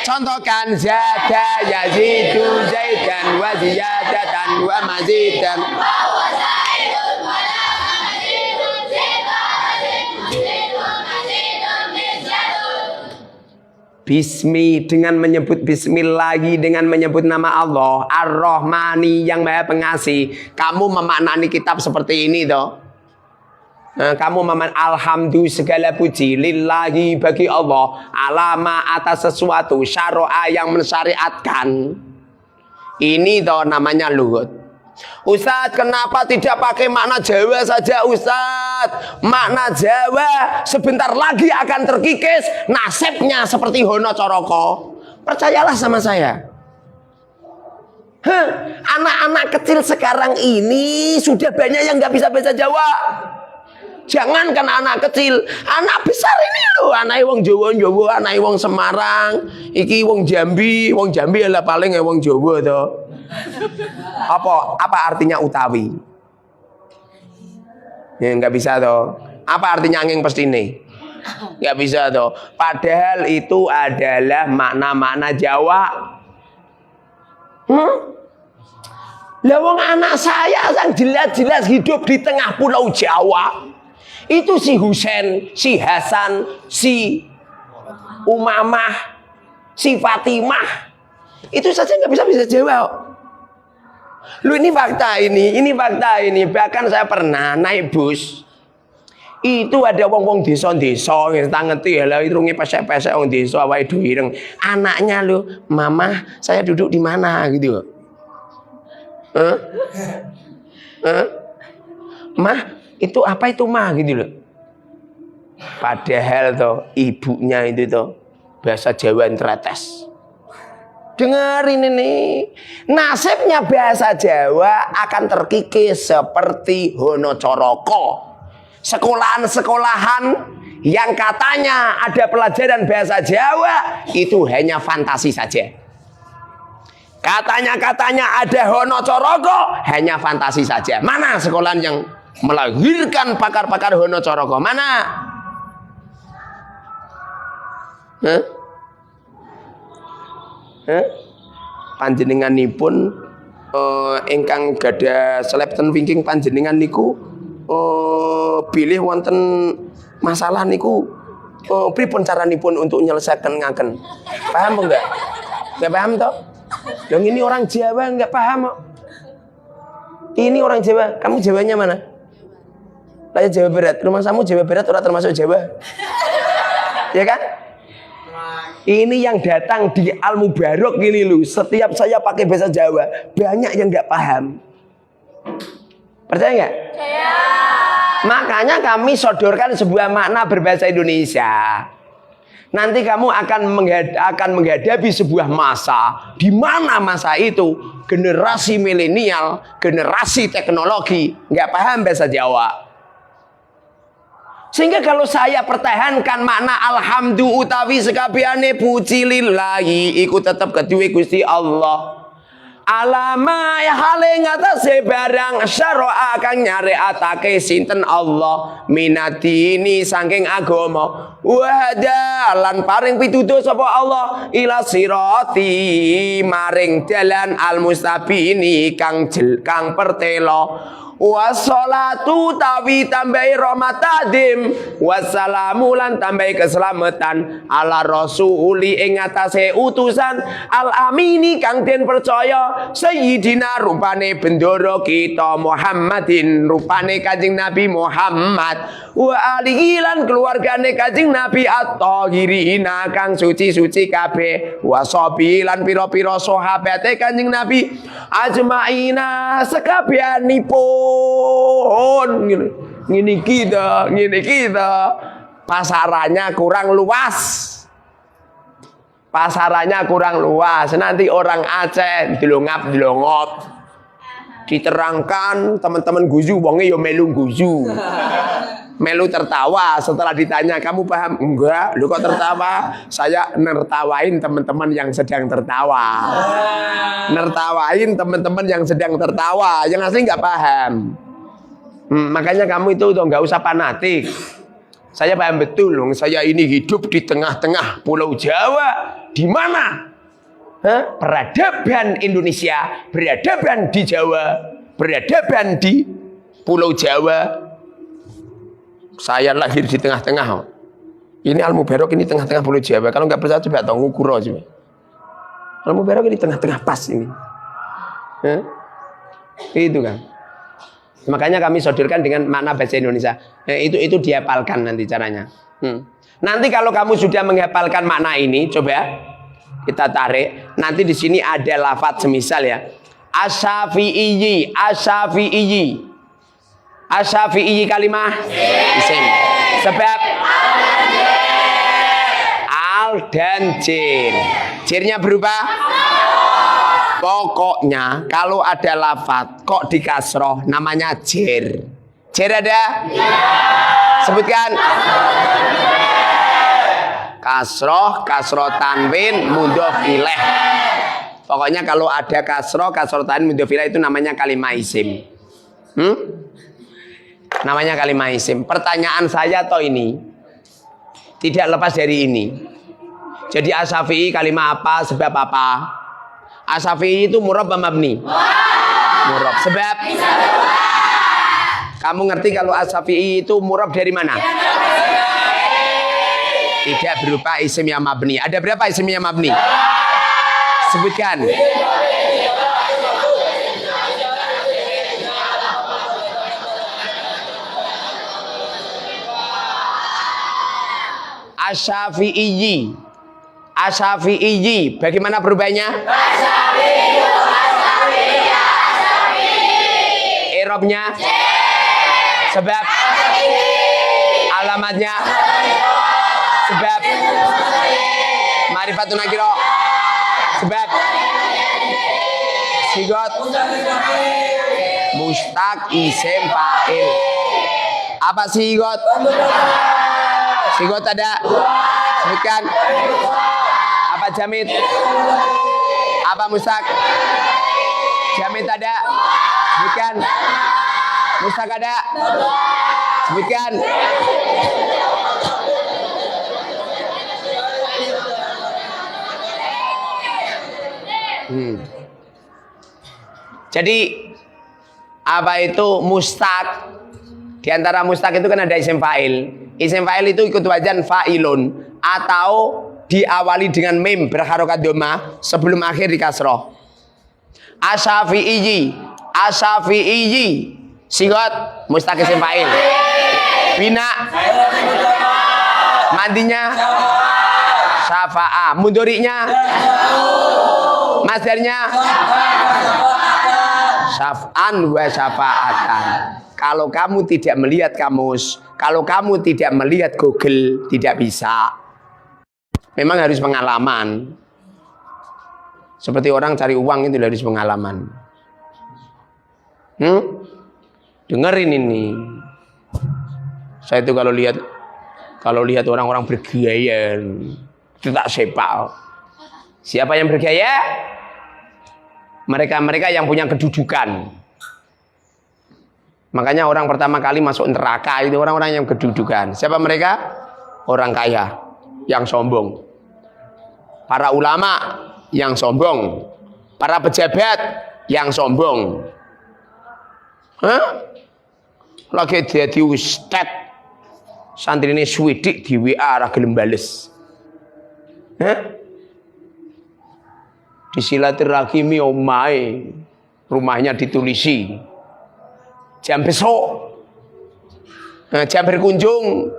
Contohkan zada yazidu zaidan wa ziyadatan wa mazidan. Bismi, dengan menyebut bismillah, dengan menyebut nama Allah Ar-Rahmani yang Maha Pengasih. Kamu memaknani kitab seperti ini toh. Kamu maman alhamdulillah segala puji lillahi bagi Allah alama atas sesuatu syara'a yang mensyariatkan. Ini toh namanya lughut. Ustadz, kenapa tidak pakai makna Jawa saja Ustadz? Makna Jawa sebentar lagi akan terkikis, nasibnya seperti Hono Coroko. Percayalah sama saya. Anak-anak kecil sekarang ini sudah banyak yang nggak bisa bahasa Jawa. Jangankan anak kecil, anak besar ini loh, anak wong Jawa, anak wong Semarang, iki wong Jambi adalah paling wong Jawa toh. Apa artinya utawi? Ya nggak bisa toh. Apa artinya angin pestine? Nggak bisa toh. Padahal itu adalah makna-makna Jawa. Lah wong anak saya yang jelas-jelas hidup di tengah pulau Jawa. Itu si Husain, si Hasan, si Umamah, si Fatimah. Itu saja nggak bisa Jawa. Lu ini fakta ini. Bahkan saya pernah naik bus. Itu ada wong-wong desa-desa yang tak ngerti ya lah, irunge pesek-pesek wong desa awake dhewe ireng. Anaknya lu, "Mama, saya duduk di mana?" gitu. Mah, itu apa itu mah gitu loh. Padahal toh ibunya itu toh bahasa Jawa tretes. Dengerin ini, nasibnya bahasa Jawa akan terkikis seperti Hono Coroko. Sekolahan-sekolahan yang katanya ada pelajaran bahasa Jawa itu hanya fantasi saja. Katanya ada Hono Coroko hanya fantasi saja. Mana sekolahan yang melahirkan pakar-pakar Hono Coroko? Mana? Panjenenganipun ingkang gada selepten wingking panjenengan niku bilih wonten masalah niku pripun caranipun untuk menyelesaikan ngaken? Paham enggak? Enggak paham toh? Dong ini orang Jawa enggak paham kok. Ini orang Jawa, kamu Jawanya mana? Lah Jawa Barat, rumah kamu Jawa Barat ora termasuk Jawa. Ya kan? Ini yang datang di Al Mubarok gini loh. Setiap saya pakai bahasa Jawa, banyak yang nggak paham. Percaya nggak? Percaya. Makanya kami sodorkan sebuah makna berbahasa Indonesia. Nanti kamu akan menghadapi sebuah masa, di mana masa itu generasi milenial, generasi teknologi nggak paham bahasa Jawa. Sehingga kalau saya pertahankan makna alhamdulillah utawi sekabiane puji lillahi iku tetap kedue Gusti Allah. Alama ya hale ngatasé barang syara'a kang nyareatake sinten Allah minadini saking agama wahda lan paring pituduh sapa Allah ila sirati maring dalan al mustabini kang pertelo. Wassalatu tawi tambahi rahmatadim wassalamu lan tambahi keselamatan ala rasuli ing atase utusan al amini kang den percaya sayyidina rupane bendoro kita Muhammadin rupane Kanjeng Nabi Muhammad wa alihi lan keluargane Kanjeng Nabi at-thahirina kang suci-suci kabeh wasabi lan pira-pira sahabate Kanjeng Nabi ajmaina sekabianipun gini kita pasarannya kurang luas nanti orang Aceh dilongap diterangkan teman-teman guzu wonge yo melu guzu melu tertawa setelah ditanya kamu paham enggak lu kok tertawa saya nertawain teman-teman yang sedang tertawa yang asli nggak paham. Makanya kamu itu nggak usah fanatik. Saya paham betul loh. Saya ini hidup di tengah-tengah Pulau Jawa, di mana peradaban Indonesia, peradaban di Jawa, peradaban di Pulau Jawa. Saya lahir di tengah-tengah. Ini Al Mubarok ini tengah-tengah Pulau Jawa. Kalau nggak percaya coba tahu ngukur coba. Al Mubarok ini tengah-tengah pas ini. Itu kan. Makanya kami sodorkan dengan makna bahasa Indonesia. Itu dihafalkan nanti caranya. Nanti kalau kamu sudah menghafalkan makna ini, coba kita tarik. Nanti di sini ada lafadz semisal ya. Asy-Syafi'i, Asy-Syafi'i. Asy-Syafi'i kalimah isim. Sebab al dan jir. Jirnya berubah. Pokoknya kalau ada lafadz kok di kasroh namanya jir. Jir ada? Sebutkan. Kasroh tanwin, mudhof ilaih. Pokoknya kalau ada kasroh tanwin, mudhof ilaih itu namanya kalimah isim. Namanya kalimah isim. Pertanyaan saya toh ini tidak lepas dari ini. Jadi Asy-Syafi'i kalimah apa? Sebab apa? Asy-Syafi'i itu murab apa mabni? Murab. Sebab kamu ngerti kalau Asy-Syafi'i itu murab dari mana? Tidak berupa isim yang mabni. Ada berapa isim yang mabni? Sebutkan. Asy-Syafi'i. Asy-Syafi'i. Bagaimana perubahannya? I'rabnya? Sebab alamatnya? Sebab ma'rifatun nakira. Sebab sigot mustaq isim fa'il. Apa sigot? Sigot ada? Sebutkan. Apa jamid? Apa mustaq? Jamid ada? Sebutkan. Mustaq ada? Sebutkan. Jadi apa itu mustaq? Di antara mustaq itu kan ada isim fa'il. Isim fa'il itu ikut wazan fa'ilun atau diawali dengan mim berharokat dhammah sebelum akhir di kasroh. Asy-Syafi'i. Asy-Syafi'i. Sigot mustaq isim fa'il. Bina mandinya syafa'a. Mudhari'nya masdarnya syaf'an wa syafa'atan. Kalau kamu tidak melihat kamus, kalau kamu tidak melihat Google, tidak bisa. Memang harus pengalaman. Seperti orang cari uang itu harus pengalaman. Dengerin ini. Saya itu kalau lihat orang-orang bergaya, itu tak sepak. Siapa yang bergaya? Mereka yang punya kedudukan. Makanya orang pertama kali masuk neraka itu orang-orang yang kedudukan. Siapa mereka? Orang kaya yang sombong. Para ulama yang sombong. Para pejabat yang sombong. Lagi dadi ustad. Santrine swidik di WA ra gelem bales. Disilaturahimi omahe, rumahnya ditulisi. Jam besok, jam berkunjung,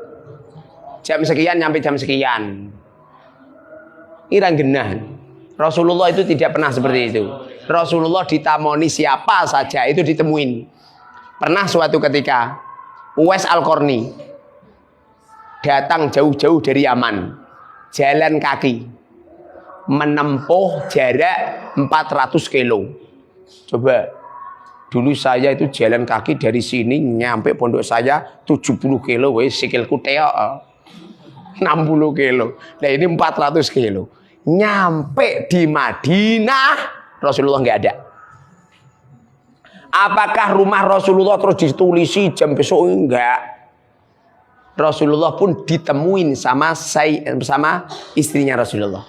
jam sekian nyampe jam sekian. Irang genah. Rasulullah itu tidak pernah seperti itu. Rasulullah ditamoni siapa saja itu ditemuin. Pernah suatu ketika Uwais Al-Qarni datang jauh-jauh dari Yaman, jalan kaki, menempuh jarak 400 kilo. Coba. Dulu saya itu jalan kaki dari sini nyampe pondok saya 70 kilo, wes sikilku teok 60 kilo. Nah ini 400 kilo. Nyampe di Madinah Rasulullah nggak ada. Apakah rumah Rasulullah terus ditulisi jam besok? Enggak. Rasulullah pun ditemuin sama istrinya Rasulullah.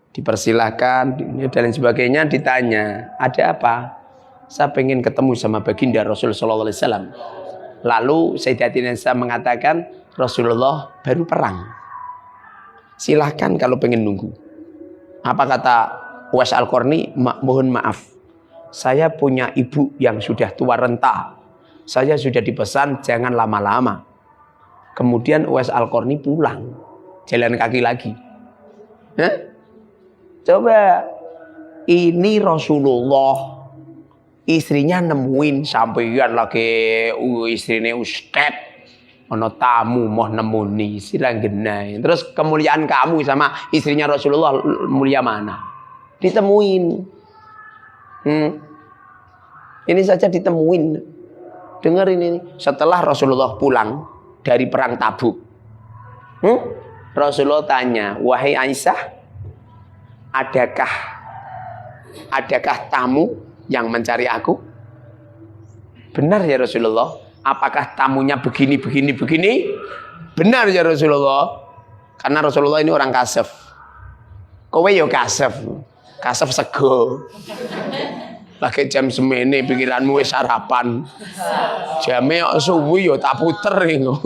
Dipersilahkan dan lain sebagainya, ditanya, ada apa? Saya pengen ketemu sama baginda Rasulullah SAW. Lalu Sayyidatina Aisyah mengatakan, Rasulullah baru perang. Silahkan kalau pengen nunggu. Apa kata Uwais Al-Qarni? Mohon maaf, Saya punya ibu yang sudah tua renta. Saya sudah dipesan jangan lama-lama. Kemudian Uwais Al-Qarni pulang, jalan kaki lagi. Hah? Coba, ini Rasulullah, istrinya nemuin sampeyan lagi istrine ustad, ono tamu mau nemuni silang genai. Terus kemuliaan kamu sama istrinya Rasulullah mulia mana? Ditemuin. Ini saja ditemuin. Dengerin ini. Setelah Rasulullah pulang dari perang Tabuk, Rasulullah tanya, wahai Aisyah, adakah tamu yang mencari aku? Benar ya Rasulullah. Apakah tamunya begini? Benar ya Rasulullah. Karena Rasulullah ini orang kasef. Kowe yo kasef sego. Lagi jam semene pikiranmu wis sarapan. Jame kok suwi yo tak puter ngono.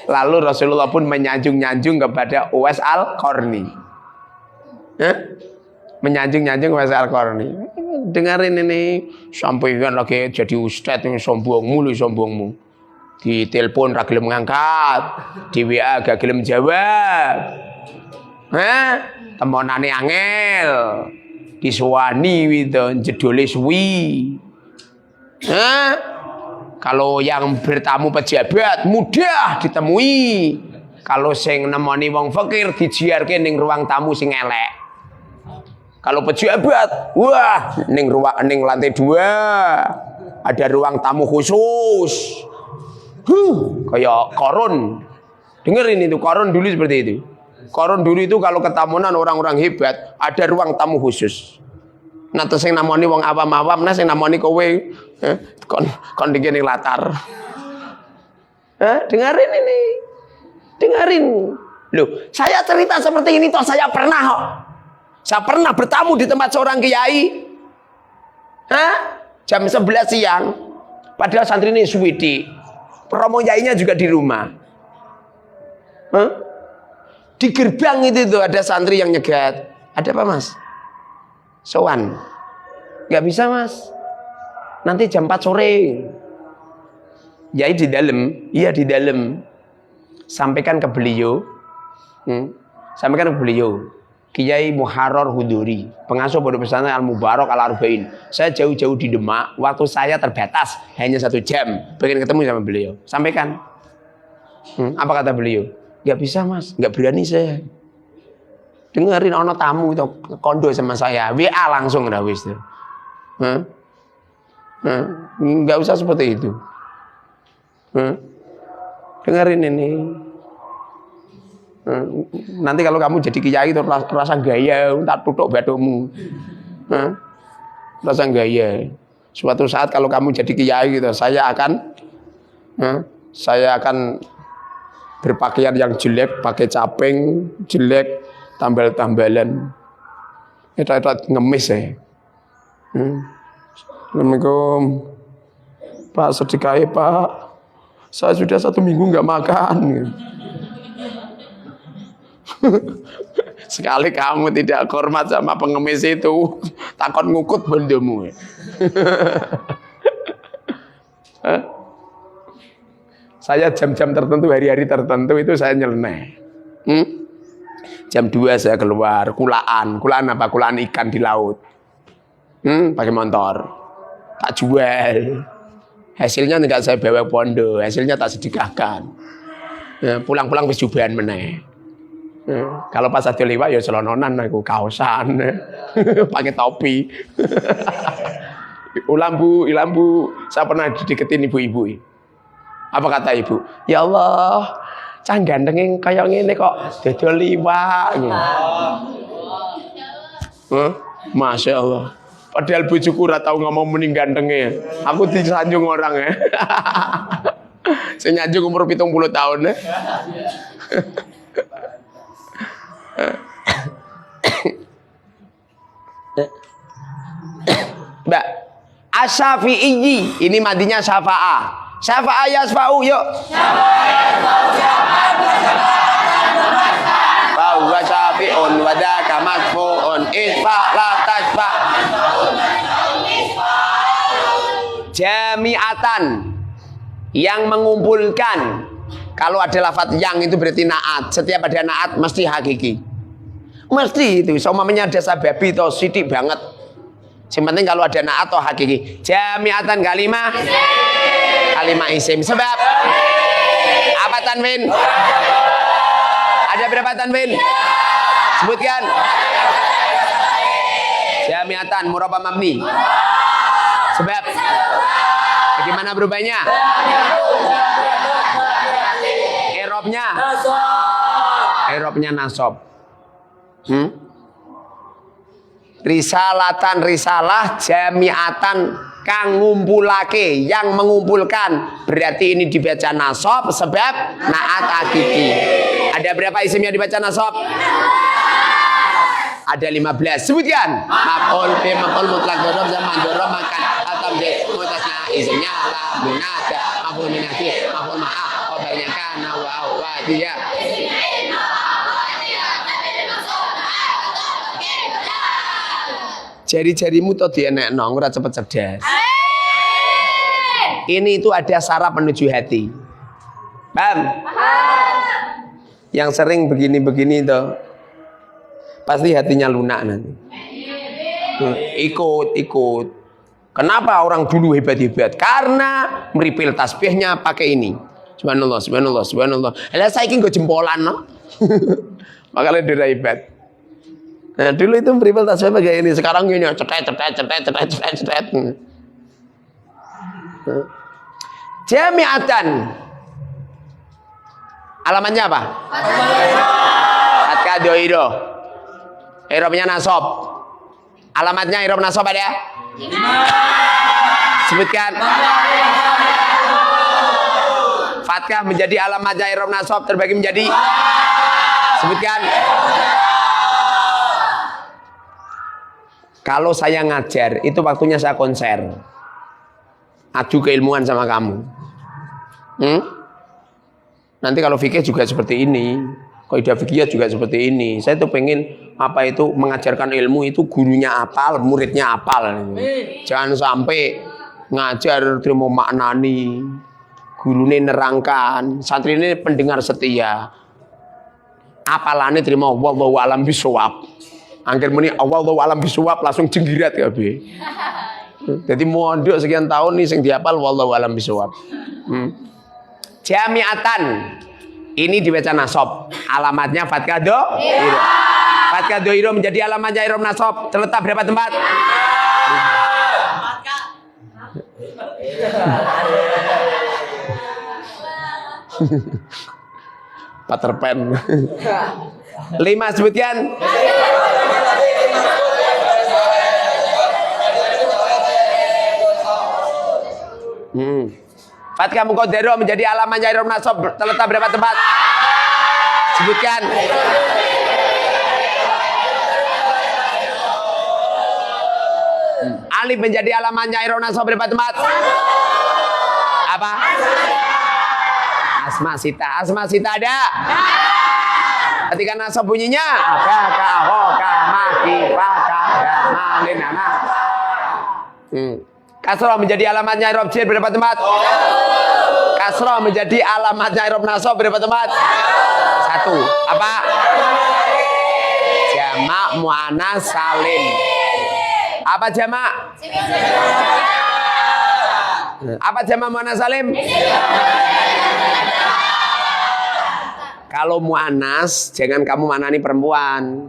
Lalu Rasulullah pun menyanjung-nyanjung kepada Uwais Al-Qarni. Menyanjung-nyanjung Uwais Al-Qarni. Dengerin ini, sampeyan lagi jadi ustad yang sombongmu. Di telepon ra gelem ngangkat, di WA gak gelem jawab. Temonane angel, disuwani gitu, jedole suwi. Kalau yang bertamu pejabat mudah ditemui. Kalau sing nemoni wong fakir dijiarke ning ruang tamu sing elek. Kalau pejabat, wah, ning lantai 2 ada ruang tamu khusus. Kayak Qarun. Dengerin itu, Qarun dulu seperti itu. Qarun dulu itu kalau ketamunan orang-orang hebat, ada ruang tamu khusus. Nah terus yang namanya wong awam-awam, nah yang namanya kowe kon dikene latar. Dengerin ini. Dengerin. Loh, saya cerita seperti ini toh saya pernah kok. Saya pernah bertamu di tempat seorang kiai. Jam 11 siang. Padahal santri ini suwidi. Promo yainya juga di rumah. Di gerbang itu tuh ada santri yang nyegat. Ada apa mas? Sowan. Gak bisa mas. Nanti jam 4 sore. Yai di dalam. Iya di dalam. Sampaikan ke beliau. Sampaikan ke beliau. Kiai Muharrar Huduri, pengasuh pondok pesantren Al Mubarak Al Arba'in. Saya jauh-jauh di Demak, waktu saya terbatas hanya 1 jam. Pengen ketemu sama beliau. Sampaikan. Apa kata beliau? Gak bisa mas, gak berani saya. Dengerin ono tamu itu kondo sama saya, WA langsung dah wis tuh. Gak usah seperti itu. Dengerin ini. Nanti kalau kamu jadi kiai itu rasa gaya, tak tutup badomu. Rasa gaya. Suatu saat kalau kamu jadi kiai gitu, saya akan berpakaian yang jelek, pakai caping jelek, tambal-tambalan. Itu ngemis ya. Assalamualaikum. Pak sedekahe Pak. Saya sudah 1 minggu nggak makan. Sekali kamu tidak hormat sama pengemis itu, takut ngukut bendamu. Saya jam-jam tertentu, hari-hari tertentu itu saya nyeleneh. Jam 2 saya keluar, kulaan apa? Kulaan ikan di laut. Pakai motor, tak jual. Hasilnya tidak saya bawa pondok, hasilnya tak sedekahkan. Pulang-pulang wis jubahan meneh. Kalau pas ada lewat ya celononan aku kaosan, pakai topi. Ulam bu, saya pernah dideketin ibu-ibu. Apa kata ibu? Ya Allah, cah ganteng kayak ngene kok dodol liwak. Masya Allah. Padahal bojoku ora tau ngomong mending gantenge. Aku disanjung orang ya. Saya nyanjung umur 70 tahun ya. Mbak Asy-Syafi'i, ini madinya syafa'ah. Syafa'ah yasfa'u, yuk. Syafa'ah yasfa'u, bahwa syafi'un jami'atan, yang mengumpulkan. Kalau ada lafadz yang itu berarti naat. Setiap ada naat mesti hakiki. Mesti itu. Seumpamanya ada sababi atau sidik banget. Yang penting kalau ada naat atau hakiki. Jami'atan kalimah isim. Sebab apa tanwin? Ada berapa tanwin? Sebutkan. Jami'atan murabba mabni. Sebab bagaimana berubahnya? Irobnya nasab. Risalatan risalah jami'atan kang ngumpulake, yang mengumpulkan, berarti ini dibaca nasab sebab naat hakiki. Ada berapa isim yang dibaca nasab? Ada 15. Sebutkan. Maf'ul bi maf'ul mutlaq dzarab zaman dzarab makan atau mutasna isimnya la munada maf'ul minati maf'ul ma'a khabarnya kana wa dia. Jari-jarimu tuh dienekno ora cepet cerdas. Ini itu ada saraf menuju hati. Paham? Yang sering begini-begini tuh pasti hatinya lunak nanti. Ikut. Kenapa orang dulu hebat-hebat? Karena meripil tasbihnya pakai ini. Subhanallah. Lah saiki nggo jempolan no. Makanya dia hebat. Nah, dulu itu meripil tasbih pakai ini, sekarang gini cetet. Jami'atan. Alamatnya apa? Fathah doiro. Irobnya nasab. Alamatnya irob nasab ada? Sebutkan. Fathah menjadi alamatnya irob nasab terbagi menjadi. Sebutkan. Kalau saya ngajar, itu waktunya saya konser. Adu keilmuan sama kamu. Nanti kalau fikih juga seperti ini. Kaidah fikih juga seperti ini. Saya tuh pengen mengajarkan ilmu itu gurunya apal, muridnya apal. Jangan sampai ngajar terima maknani, gurune nerangkan, santri ini pendengar setia. Apalane terima wallahu alam bisawab. Angger muni wallahu alam bisawab langsung jenggirat kabeh. Jadi mondok sekian tahun nih sing dihafal wallahu alam bisawab. Jami'atan. Ini dibaca nasab. Alamatnya fathah doiro. Fathah doiro menjadi alamatnya irob nasab. Terletak berapa tempat? Peter Pan. 5 sebutkan. Fathah muqaddarah menjadi alamatnya irob nasab. Terletak berapa tempat? Sebutkan. Alif menjadi alamatnya irob nasab berapa tempat? Apa? Asma sita ada? Ketika nasab bunyinya ka ho ka ma ki fa ka ma lin na. Kasrah menjadi alamatnya irob jar berapa tempat? Kasrah menjadi alamatnya irob nasab berapa tempat? 1. Apa? Jamak muannas salim. Apa jamak? Apa jamak muannas salim? Kalau muannas jangan kamu manani perempuan.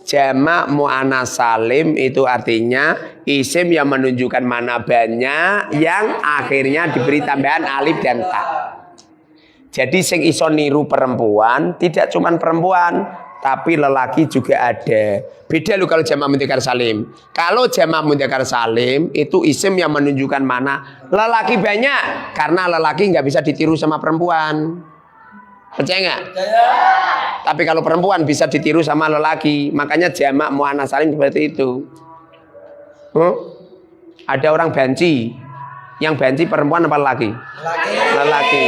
Jamak muannas salim itu artinya isim yang menunjukkan mana banyak yang akhirnya diberi tambahan alif dan ta. Jadi sing iso niru perempuan tidak cuman perempuan, tapi lelaki juga ada. Beda loh kalau jamak mudzakkar salim. Kalau jamak mudzakkar salim itu isim yang menunjukkan mana lelaki banyak, karena lelaki nggak bisa ditiru sama perempuan. Percaya nggak? Tapi kalau perempuan bisa ditiru sama lelaki, makanya jamak muannas salim seperti itu. Ada orang banci, yang banci perempuan apa lelaki? Lelaki.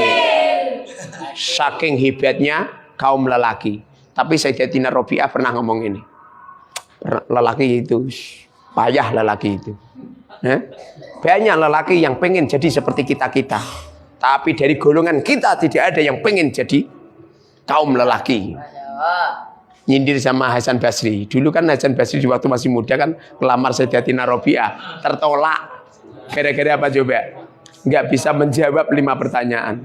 Saking hebatnya kaum lelaki. Tapi Sayyidatina Rabi'ah pernah ngomong ini. Lelaki itu payah lelaki itu. Banyak lelaki yang pengen jadi seperti kita-kita. Tapi dari golongan kita tidak ada yang pengen jadi kaum lelaki. Nyindir sama Hasan Basri. Dulu kan Hasan Basri di waktu masih muda kan melamar Sayyidatina Rabi'ah. Tertolak. Gara-gara apa coba? Nggak bisa menjawab 5 pertanyaan.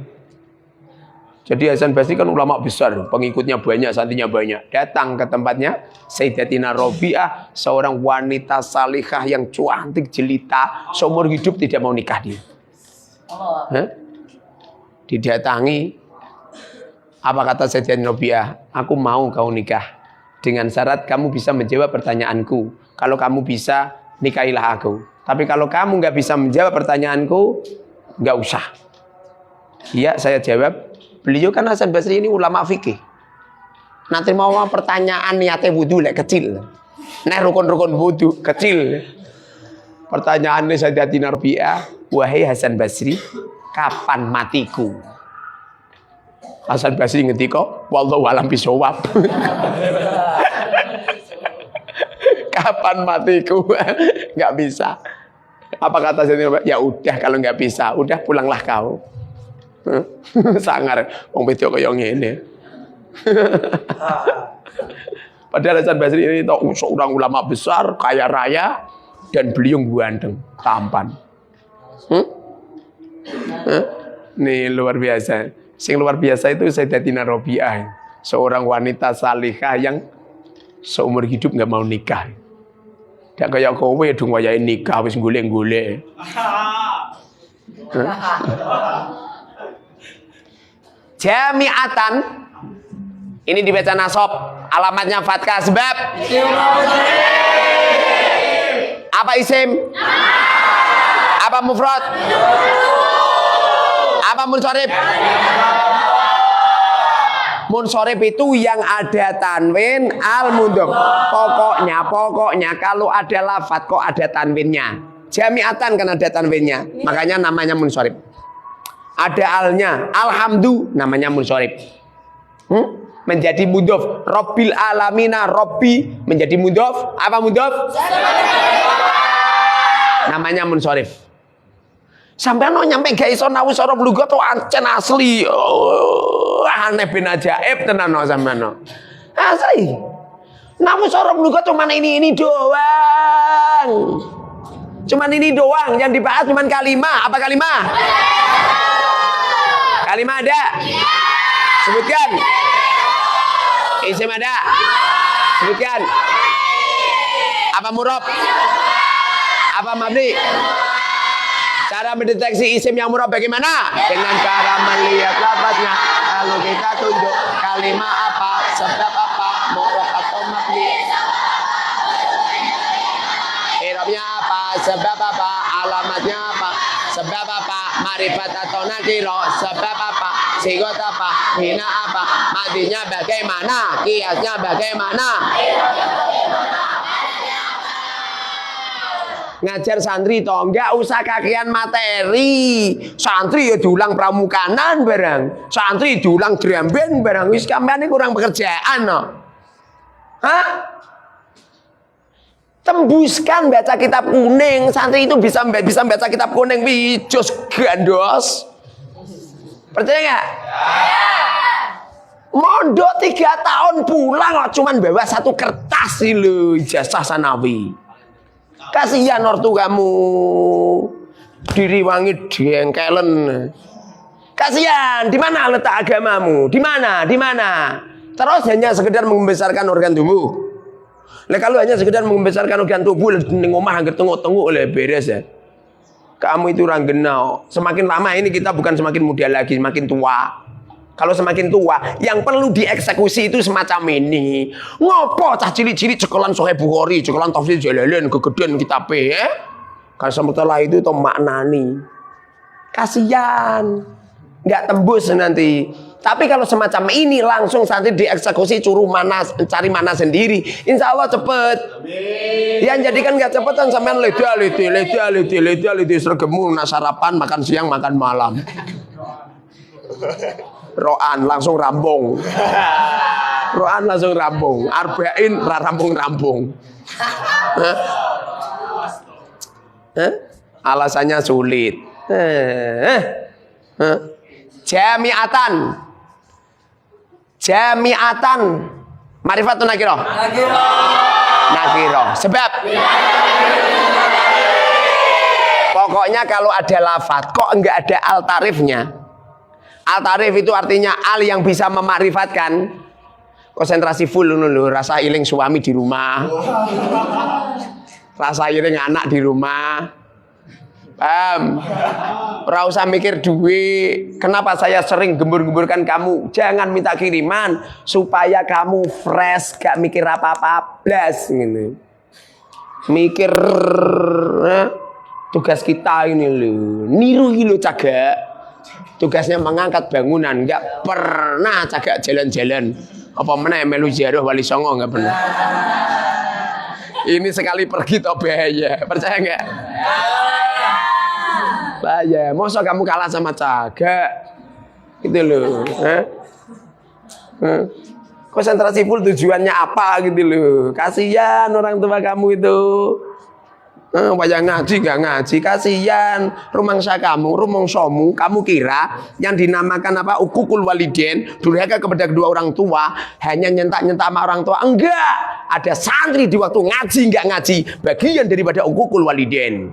Jadi Hasan Basri kan ulama besar, pengikutnya banyak, santrinya banyak. Datang ke tempatnya Sayyidatina Rabi'ah, seorang wanita salihah yang cantik jelita, seumur hidup tidak mau nikah dia. Didatangi, apa kata Sayyidatina Rabi'ah? Aku mau kau nikah dengan syarat kamu bisa menjawab pertanyaanku. Kalau kamu bisa, nikahilah aku. Tapi kalau kamu nggak bisa menjawab pertanyaanku, nggak usah. Iya, saya jawab. Beliau kan Hasan Basri ini ulama fikih. Nanti mau pertanyaan niatnya wudu lek kecil. Nah rukun-rukun wudu kecil. Pertanyaannya Sayyidatina Rabi'ah, wahai Hasan Basri, kapan matiku? Hasan Basri ngendika, wallahu alam bisawab. Kapan matiku? Nggak bisa. Apa kata Sayyidatina Rabi'ah? Ya udah kalau nggak bisa, udah pulanglah kau. Sangar wong wedok kaya ngene. Padahal Hasan Basri ini seorang ulama besar, kaya raya, dan beliau ganteng, tampan. Nih luar biasa. Sing luar biasa itu Sayyidatina Rabi'ah, seorang wanita salihah yang seumur hidup nggak mau nikah. Dak kayak kowe dong wayahe nikah wis golek-golek. Jami'atan ini dibaca nasab, alamatnya fathah sebab apa isim? Apa mufrad? Apa munsharif? Munsharif itu yang ada tanwin al-mudhaf. Pokoknya kalau ada lafadz kok ada tanwinnya. Jami'atan kan ada tanwinnya, makanya namanya munsharif. Ada alnya, alhamdu namanya munsharif. Menjadi mudhaf. Rabbil alamina, Rabbi menjadi mudhaf. Apa mudhaf? Namanya munsharif. Sampai no nyampe gak iso nawu sorof lugat tuh ancen asli. Aneh bin ajaib tenan no sampean no. Asli. Nawu sorof lugat cuma ini doang. Cuman ini doang yang dibahas cuman kalimah. Apa kalimah? Kalimah ada? Sebutkan. Isim ada? Sebutkan. Apa murab? Apa mabni? Cara mendeteksi isim yang murab bagaimana? Dengan cara melihat lafaznya. Kalau kita tunjuk kalimah apa, sebab apa, murab atau mabni. I'rabnya apa, sebab apa, alamatnya apa, sebab apa, ma'rifat atau nakiro, sebab apa, sigot apa, hina apa, madinya bagaimana, kiasnya bagaimana. Ngajar santri toh enggak usah kakean materi. Santri ya diulang pramukanan barang, santri diulang dramben barang. Wis sampeyan kurang pekerjaan no. Hah? Tembuskan baca kitab kuning. Santri itu bisa baca kitab kuning wijos gandos. Percaya nggak? Mondok 3 tahun pulang cuman bawa 1 kertas sih lo ijazah sanawi. Kasihan ortu kamu diriwangi diengkelen. Kasihan. Di mana letak agamamu? Di mana? Di mana? Terus hanya sekedar membesarkan organ tubuh. Nah, kalau hanya sekedar membesarkan organ tubuh ning omah angger tenguk-tenguk oleh beres ya. Kamu itu orang genau. Semakin lama ini kita bukan semakin muda lagi, semakin tua. Kalau semakin tua, yang perlu dieksekusi itu semacam ini. Ngopo cah cilik-cilik cekelan Sahih Bukhari, cekelan Tafsir Jalalain, kegedean kitab ya. Kan setelah itu to maknani. Kasihan. Enggak tembus nanti. Tapi kalau semacam ini langsung santri dieksekusi cari mana sendiri. Insya Allah cepet. Yang jadikan nggak cepet kan sampean leda sergemu nak sarapan makan siang makan malam. Roan langsung rambung. Roan langsung rambung. Arba'in rampung. Alasannya sulit. Jami'atan. Jami'atan. Ma'rifat atau nakirah? Nakirah. Sebab pokoknya kalau ada lafadz kok enggak ada al tarifnya. Al tarif itu artinya al yang bisa memakrifatkan. Konsentrasi full dulu, rasa iling suami di rumah. Rasa iling anak di rumah. Paham? Ora usah mikir duit. Kenapa saya sering gembur-gemburkan kamu? Jangan minta kiriman supaya kamu fresh, gak mikir apa-apa, blas gitu. Mikir tugas kita ini loh. Niru lo cagak. Tugasnya mengangkat bangunan, nggak pernah cagak jalan-jalan. Apa mana melu ziarah Wali Songo nggak pernah. Ini sekali pergi toh bahaya, percaya nggak? Bahaya. Masa kamu kalah sama cagak? Gitu loh. Konsentrasi full tujuannya apa gitu loh. Kasihan orang tua kamu itu. Wayang ngaji gak ngaji, kasihan rumangsa kamu, rumangsamu, kamu kira yang dinamakan apa ukukul waliden, durhaka kepada kedua orang tua, hanya nyentak-nyentak sama orang tua? Enggak, ada santri di waktu ngaji nggak ngaji, bagian daripada ukukul waliden.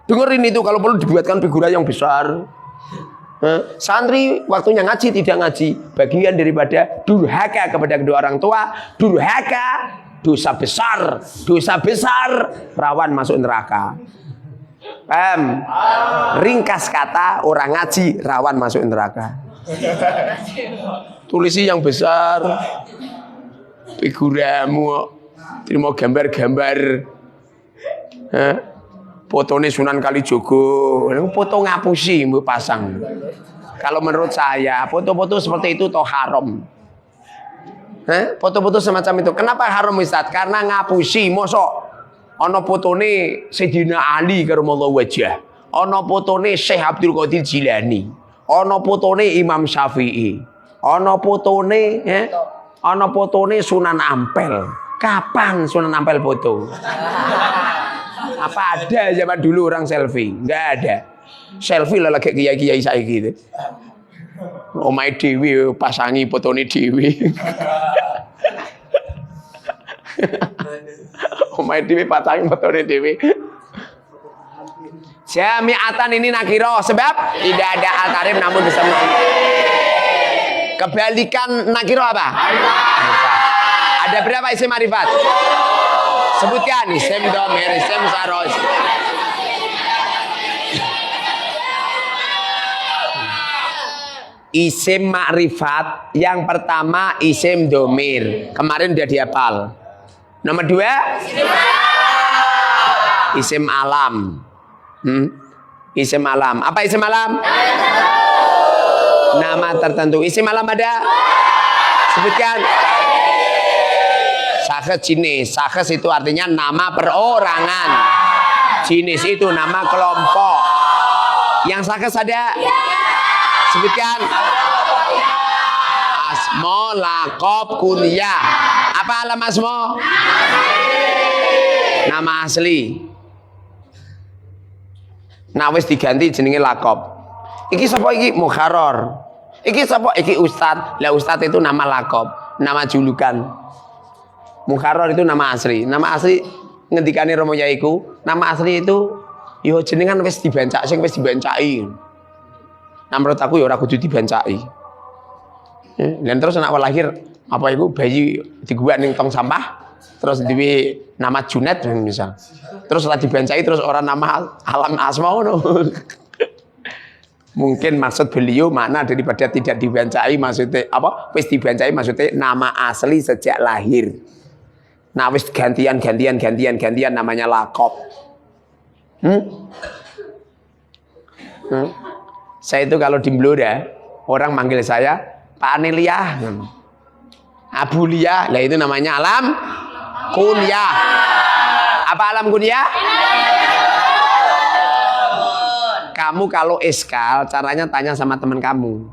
Dengerin itu, kalau perlu dibuatkan figura yang besar. Santri waktunya ngaji tidak ngaji, bagian daripada durhaka kepada kedua orang tua. Durhaka dosa besar rawan masuk neraka. Paham? Ringkas kata, orang ngaji rawan masuk neraka. Tulisi yang besar, figuramu, terima gambar-gambar, fotone Sunan Kalijogo, foto ngapusi mbok pasang. Kalau menurut saya, foto-foto seperti itu toh haram. Foto-foto semacam itu. Kenapa haram Ustaz? Karena ngapusi. Mosok ana fotone Sayyidina Ali karamallahu wajah, ana fotone Syekh Abdul Qadir Jilani, ana fotone Imam Syafi'i, ana fotone Sunan Ampel. Kapan Sunan Ampel foto? Apa ada zaman dulu orang selfie? Enggak ada. Selfie lah lagi kiai-kiai saiki gitu. Omahe dhewe pasangi fotone dhewe. Omahe dhewe pasangi fotone dhewe. Jami'atan ini nakiro sebab tidak ada al-tarif namun bisa kebalikan nakiro apa? Ada berapa isim ma'rifat? Sebutkan isim dhamir, isim saros. Isim ma'rifat yang pertama isim dhamir. Kemarin udah dihafal. Nomor 2 isim alam. Isim alam. Apa isim alam? Nama tertentu. Isim alam ada? Sebutkan. Sakhes jinis. Sakhes itu artinya nama perorangan. Jinis itu nama kelompok. Yang sakhes ada? Sebutkan. Asma, laqab, kunyah. Apa alam asma? Nama asli. Nah wis diganti jenenge laqab. Iki sapa iki? Mukharrar. Iki sapa? Iki ustad. Lah ustad itu nama laqab, nama julukan. Mukharrar itu nama asli. Nama asli ngendikane Romo Yaiku, nama asli itu yo jenengan wis dibancak sing wis dibancaki. Nah menurut aku ya ora kudu dibancaki. Dan terus anak lahir apa itu bayi diguak ning tong sampah, terus duwe nama Junet misal. Terus setelah dibancai terus orang nama alam asma ngono. Mungkin maksud beliau makna daripada tidak dibancai maksudnya apa? Wis dibancai maksudnya nama asli sejak lahir. Nah wis gantian namanya laqab. Saya itu kalau di Blora orang manggil saya Pak Anelia, Abu Lia, lah itu namanya alam kunyah. Apa alam kunyah? Kamu kalau eskal caranya tanya sama teman kamu.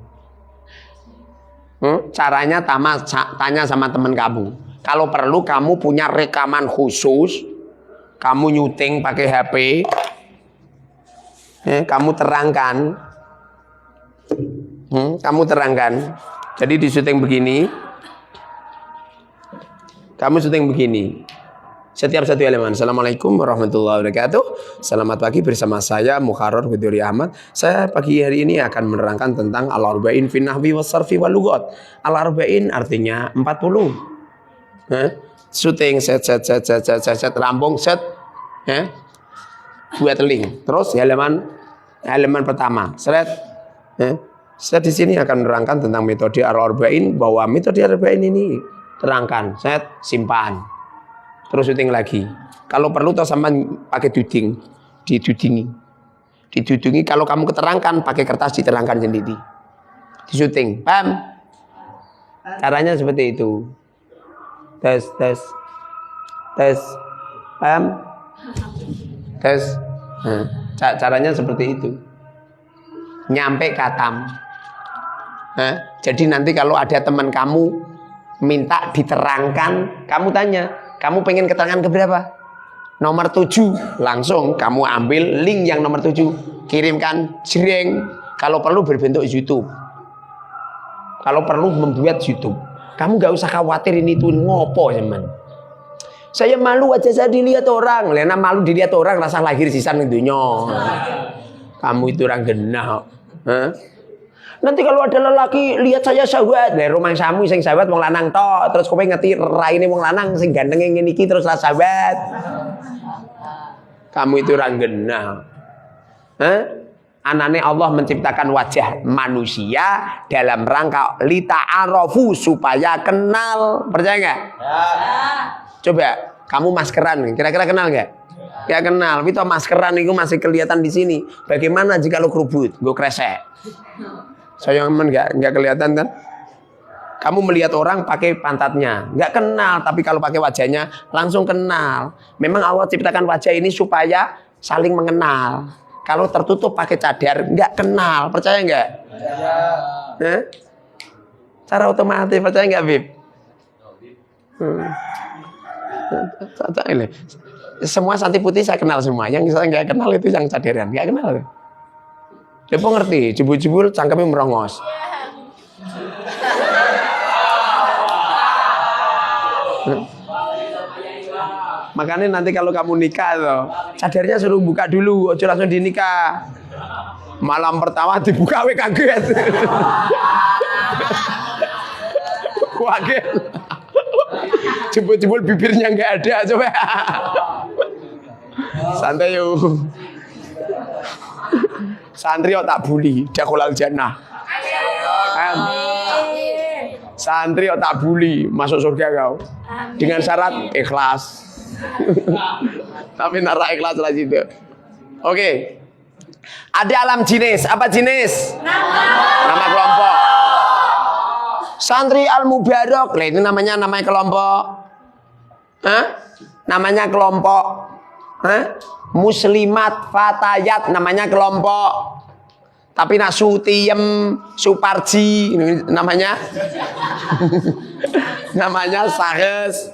Caranya tanya sama teman kamu. Kalau perlu kamu punya rekaman khusus, kamu nyuting pakai HP, Kamu terangkan. Kamu terangkan. Jadi di syuting begini. Kamu syuting begini. Setiap satu elemen. Assalamualaikum warahmatullahi wabarakatuh. Selamat pagi bersama saya Mukharrar Huduri Ahmad. Saya pagi hari ini akan menerangkan tentang al-arba'in fin nahwi was sarfi wal lughat. Al-arba'in artinya 40. Syuting set rampung set. Buat link. Terus halaman pertama. Slide. Saya di sini akan menerangkan tentang metode al-arba'in, bahwa metode al-arba'in ini terangkan, set, simpan. Terus syuting lagi. Kalau perlu toh sama pakai didudingi. Kalau kamu keterangkan pakai kertas diterangkan sendiri. Di syuting, paham? Caranya seperti itu. Tes, paham? Tes. Caranya seperti itu. Nyampe katam. Jadi nanti kalau ada teman kamu minta diterangkan, kamu tanya, kamu pengen keterangan ke berapa? Nomor 7. Langsung kamu ambil link yang nomor 7, kirimkan, jreng. Kalau perlu berbentuk YouTube. Kalau perlu membuat YouTube. Kamu gak usah khawatir ini tuh ngopo ya man. Saya malu aja saya dilihat orang. Lena malu dilihat orang, rasa lahir sisan dunya. Kamu itu orang genah. Nanti kalau ada lelaki lihat saya syahwat, dari rumah samu sing syahwat wong lanang tok, terus kowe ngerti raine wong lanang sing ganteng ngene iki terus ra syahwat. Kamu itu orang genah. Anane Allah menciptakan wajah manusia dalam rangka lita'arofu, supaya kenal. Percaya nggak? Ya. Coba kamu maskeran, kira-kira kenal nggak? Ya kenal. Itu maskeran itu masih kelihatan di sini. Bagaimana jika lo kerubut, gue kresek? Saya nggak kelihatan kan? Kamu melihat orang pakai pantatnya, nggak kenal. Tapi kalau pakai wajahnya langsung kenal. Memang Allah ciptakan wajah ini supaya saling mengenal. Kalau tertutup pakai cadar, nggak kenal. Percaya nggak? Ya. Cara otomatis, percaya nggak, Bib? Semua santri putih saya kenal semua. Yang saya nggak kenal itu yang cadaran, nggak kenal. Dia ngerti, jebul-jebul cangkemnya merongos. Makanya nanti kalau kamu nikah tuh, cadarnya suruh buka dulu, ojo langsung dinikah. Malam pertama dibuka, we kaget. Kaget. Jebul-jebul bibirnya nggak ada, coba. Santai yuk. Santri kok tak bully, dakhulal jannah. Santri kok tak bully, masuk surga kau. Dengan syarat ikhlas. Tapi nara ikhlas lah situ. Oke. Ada alam jenis, apa jenis? Nama kelompok. Santri Al-Mubarak, lah itu namanya kelompok. Namanya kelompok. Muslimat Fatayat namanya kelompok. Tapi nak Sutiem Suparji namanya namanya sahes.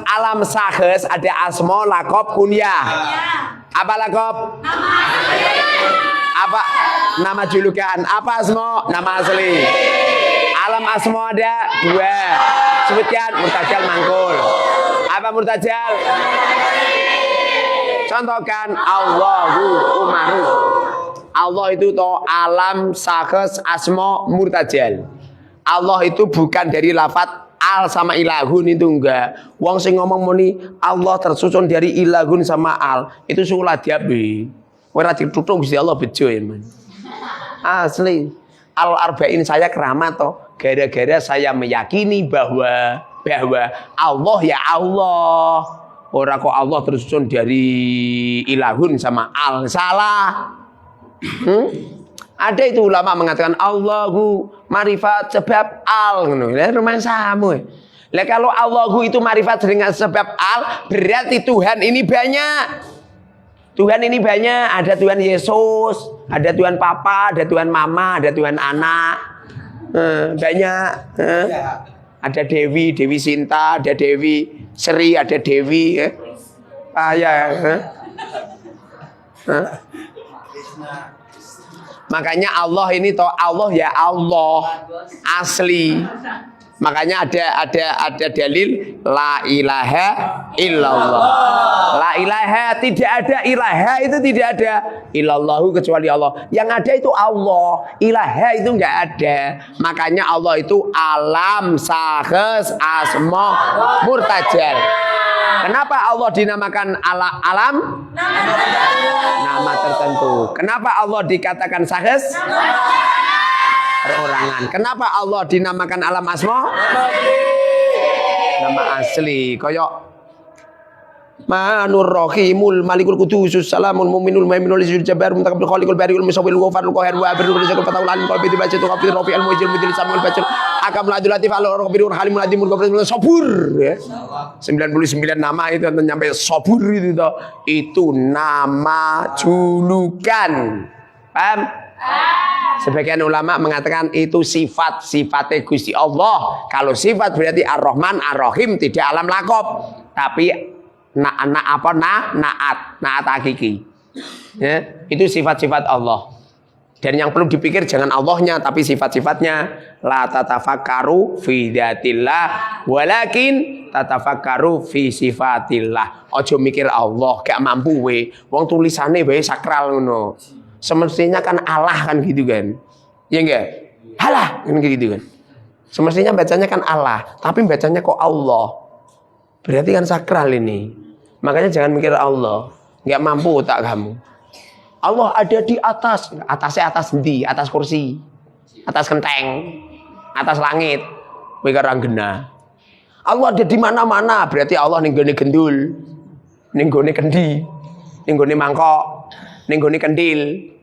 Alam sahes ada asma, lakob, kunyah. Apa lakob? Apa nama julukan? Apa asma? Nama asli. Alam asma ada 2. Sebutkan murtajal, mangkul. Apa murtajal? Contohkan Allahu Umaru. Allah itu toh alam sahes asma murtajal. Allah itu bukan dari lafaz al sama ilahun, itu enggak. Wong sing ngomong muni Allah tersusun dari ilahun sama al, itu sulah diabe. Ora ditutuk Gusti Allah bejo ya, man. Asli. Al-arba'in saya keramat toh. Gara-gara saya meyakini bahwa Allah ya Allah. Ora kok Allah tersusun dari ilahun sama al. Salah. Ada itu ulama mengatakan Allahu marifat sebab al ngono. Lah rumah samu. Lah kalau Allahu itu marifat dengan sebab al, berarti Tuhan ini banyak. Tuhan ini banyak, ada Tuhan Yesus, ada Tuhan Papa, ada Tuhan Mama, ada Tuhan anak. Banyak. Ada Dewi Sinta, ada Dewi Sri, ada Dewi Payah. Makanya Allah ini toh Allah ya Allah asli. Makanya ada dalil la ilaha illallah. La ilaha, tidak ada ilaha, itu tidak ada illallahu kecuali Allah. Yang ada itu Allah. Ilaha itu enggak ada. Makanya Allah itu alam, sahes, asma, murtajal. Kenapa Allah dinamakan alam? Nama tertentu. Kenapa Allah dikatakan sahes? Perorangan. Kenapa Allah dinamakan alam asma? Nama asli. Koyok Manur Rahimul Malikul Qudusus Salamul Muminul Maimunul Izul Jabbar Mutakabbil Khaliqul Bariul Musawwirul Ghafarul Qahhar wa Abirul Rizqul Fatahul Alim Qalbi Tibaci Tuqafil Rafi'al Mu'izil Mudil Samul Bacul Hakamul Adil Latif Al-Rabbirul Halimul Adimul Ghafurul Sabur ya. 99 nama itu nyampe sabur itu toh. Itu nama julukan. Paham? Sebagian ulama mengatakan itu sifat-sifatnya Gusti Allah. Kalau sifat berarti Ar-Rahman, Ar-Rahim, tidak alam lakob. Tapi naat hakiki. Ya, itu sifat-sifat Allah. Dan yang perlu dipikir jangan Allahnya tapi sifat-sifatnya. La tatafakkaru fi dzatillah walakin tatafakkaru fi sifatillah. Ojo mikir Allah gak mampu we. Wong tulisane wae sakral ngono. Semestinya kan Allah kan gitu kan. Ya enggak? Allah kan gitu kan. Semestinya bacanya kan Allah, tapi bacanya kok Allah. Berarti kan sakral ini. Makanya jangan mikir Allah, nggak mampu tak kamu. Allah ada di atas, atasnya atas di, atas kursi, atas kenteng, atas langit, mikir ranggena. Allah ada di mana-mana, berarti Allah ninggone gendul, ninggone kendi, ninggone mangkok, ninggone kendil.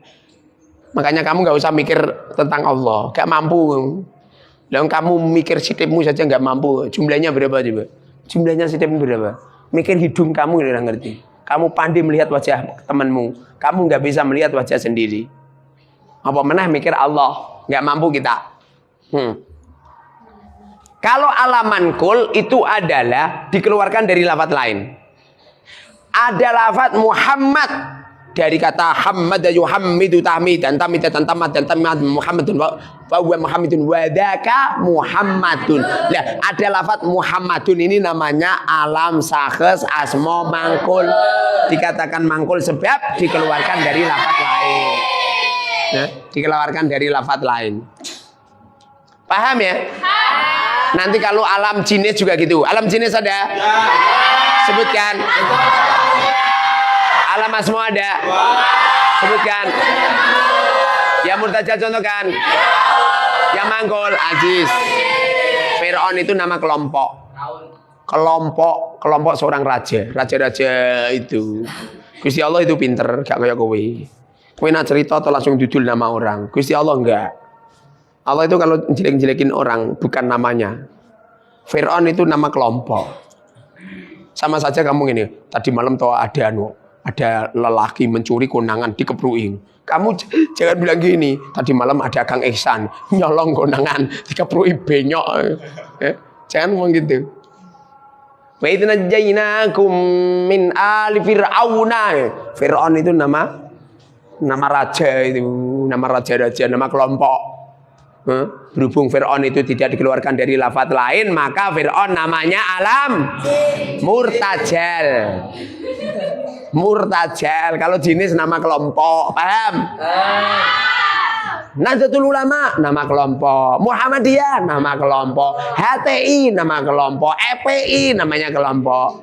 Makanya kamu nggak usah mikir tentang Allah, nggak mampu. Dan kamu mikir sitipmu saja nggak mampu. Jumlahnya berapa coba? Jumlahnya sitipmu berapa? Mikir hidung kamu udah ngerti. Kamu pandai melihat wajah temanmu. Kamu nggak bisa melihat wajah sendiri. Apa menah mikir Allah? Nggak mampu kita. Kalau alaman kul itu adalah dikeluarkan dari lafaz lain. Ada lafaz Muhammad dari kata Hamad yuhammidu tahmidan tamidatan tamad dan tamad Muhammadun wa huwa Muhammadun wa dzaka Muhammadun. Lah ada lafaz Muhammadun ini namanya alam sahes asma mangkul. Dikatakan mangkul sebab dikeluarkan dari lafaz lain. Nah, dikeluarkan dari lafaz lain. Paham ya? Nanti kalau alam jinis juga gitu. Alam jinis ada? Sebutkan. Alam asma ada? Sebutkan. Ya murtajal contohkan. Yang mangkul aziz. Fir'aun itu nama kelompok. Kelompok seorang raja. Raja-raja itu. Gusti Allah itu pinter, gak kayak kowe. Kowe nak cerita atau langsung dudul nama orang. Gusti Allah enggak. Allah itu kalau jelek-jelekin orang bukan namanya. Fir'aun itu nama kelompok. Sama saja kamu ini. Tadi malam toh ada lelaki mencuri kondangan dikepruing. Kamu jangan bilang gini. Tadi malam ada Kang Ihsan nyolong kondangan dikepruing benyok. Jangan ngomong gitu. Wa idna jainakum min ali fir'auna. Fir'aun itu nama raja itu, nama raja-raja, nama kelompok. Berhubung Fir'aun itu tidak dikeluarkan dari lafaz lain, maka Fir'aun namanya alam murtajal. Murtajal, kalau jenis nama kelompok, paham? Nahdlatul Ulama nama kelompok, Muhammadiyah nama kelompok, HTI nama kelompok, EPI namanya kelompok.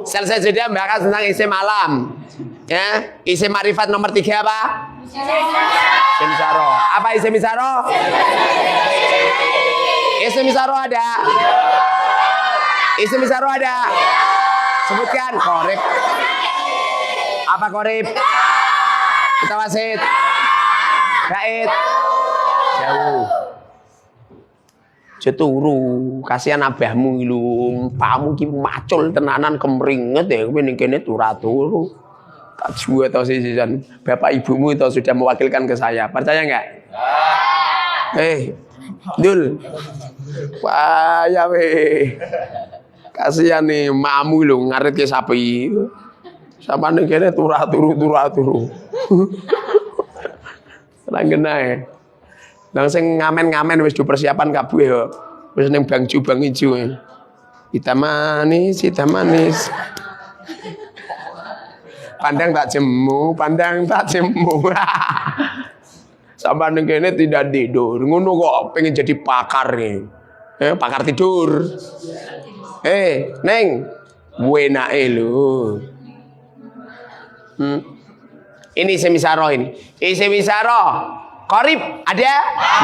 Selesai sudah bahas tentang isim alam. Ya, isim ma'rifat nomor 3 apa? Isim isyarah. Apa isim isyarah? Isim isyarah ada? Isim isyarah ada? Sebutkan. Qorib. Apa qorib? Mutawasid. Bait. Jauh. Ceturu, kasihan abahmu lu, pamu ki macul tenanan kemringet ya, kowe ning kene turu. Tak jual atau sisisan. Bapak ibumu itu sudah mewakilkan ke saya. Percaya enggak? Dul. Wah, ya weh. Kasihan nih mamu lho ngarit ke sapi. Sampeyan kene turu. Langgenae. Lah sing ngamen-ngamen wis dipersiapan kabeh yo. Wis ning bang ijo. Hitam manis. Pandang tak jemu. Sampai kene tidak tidur. Ngono kok pengen jadi pakar nih. Pakar tidur. Neng, buenake lho. Ini semisaro ini. Semisaro. Qorib ada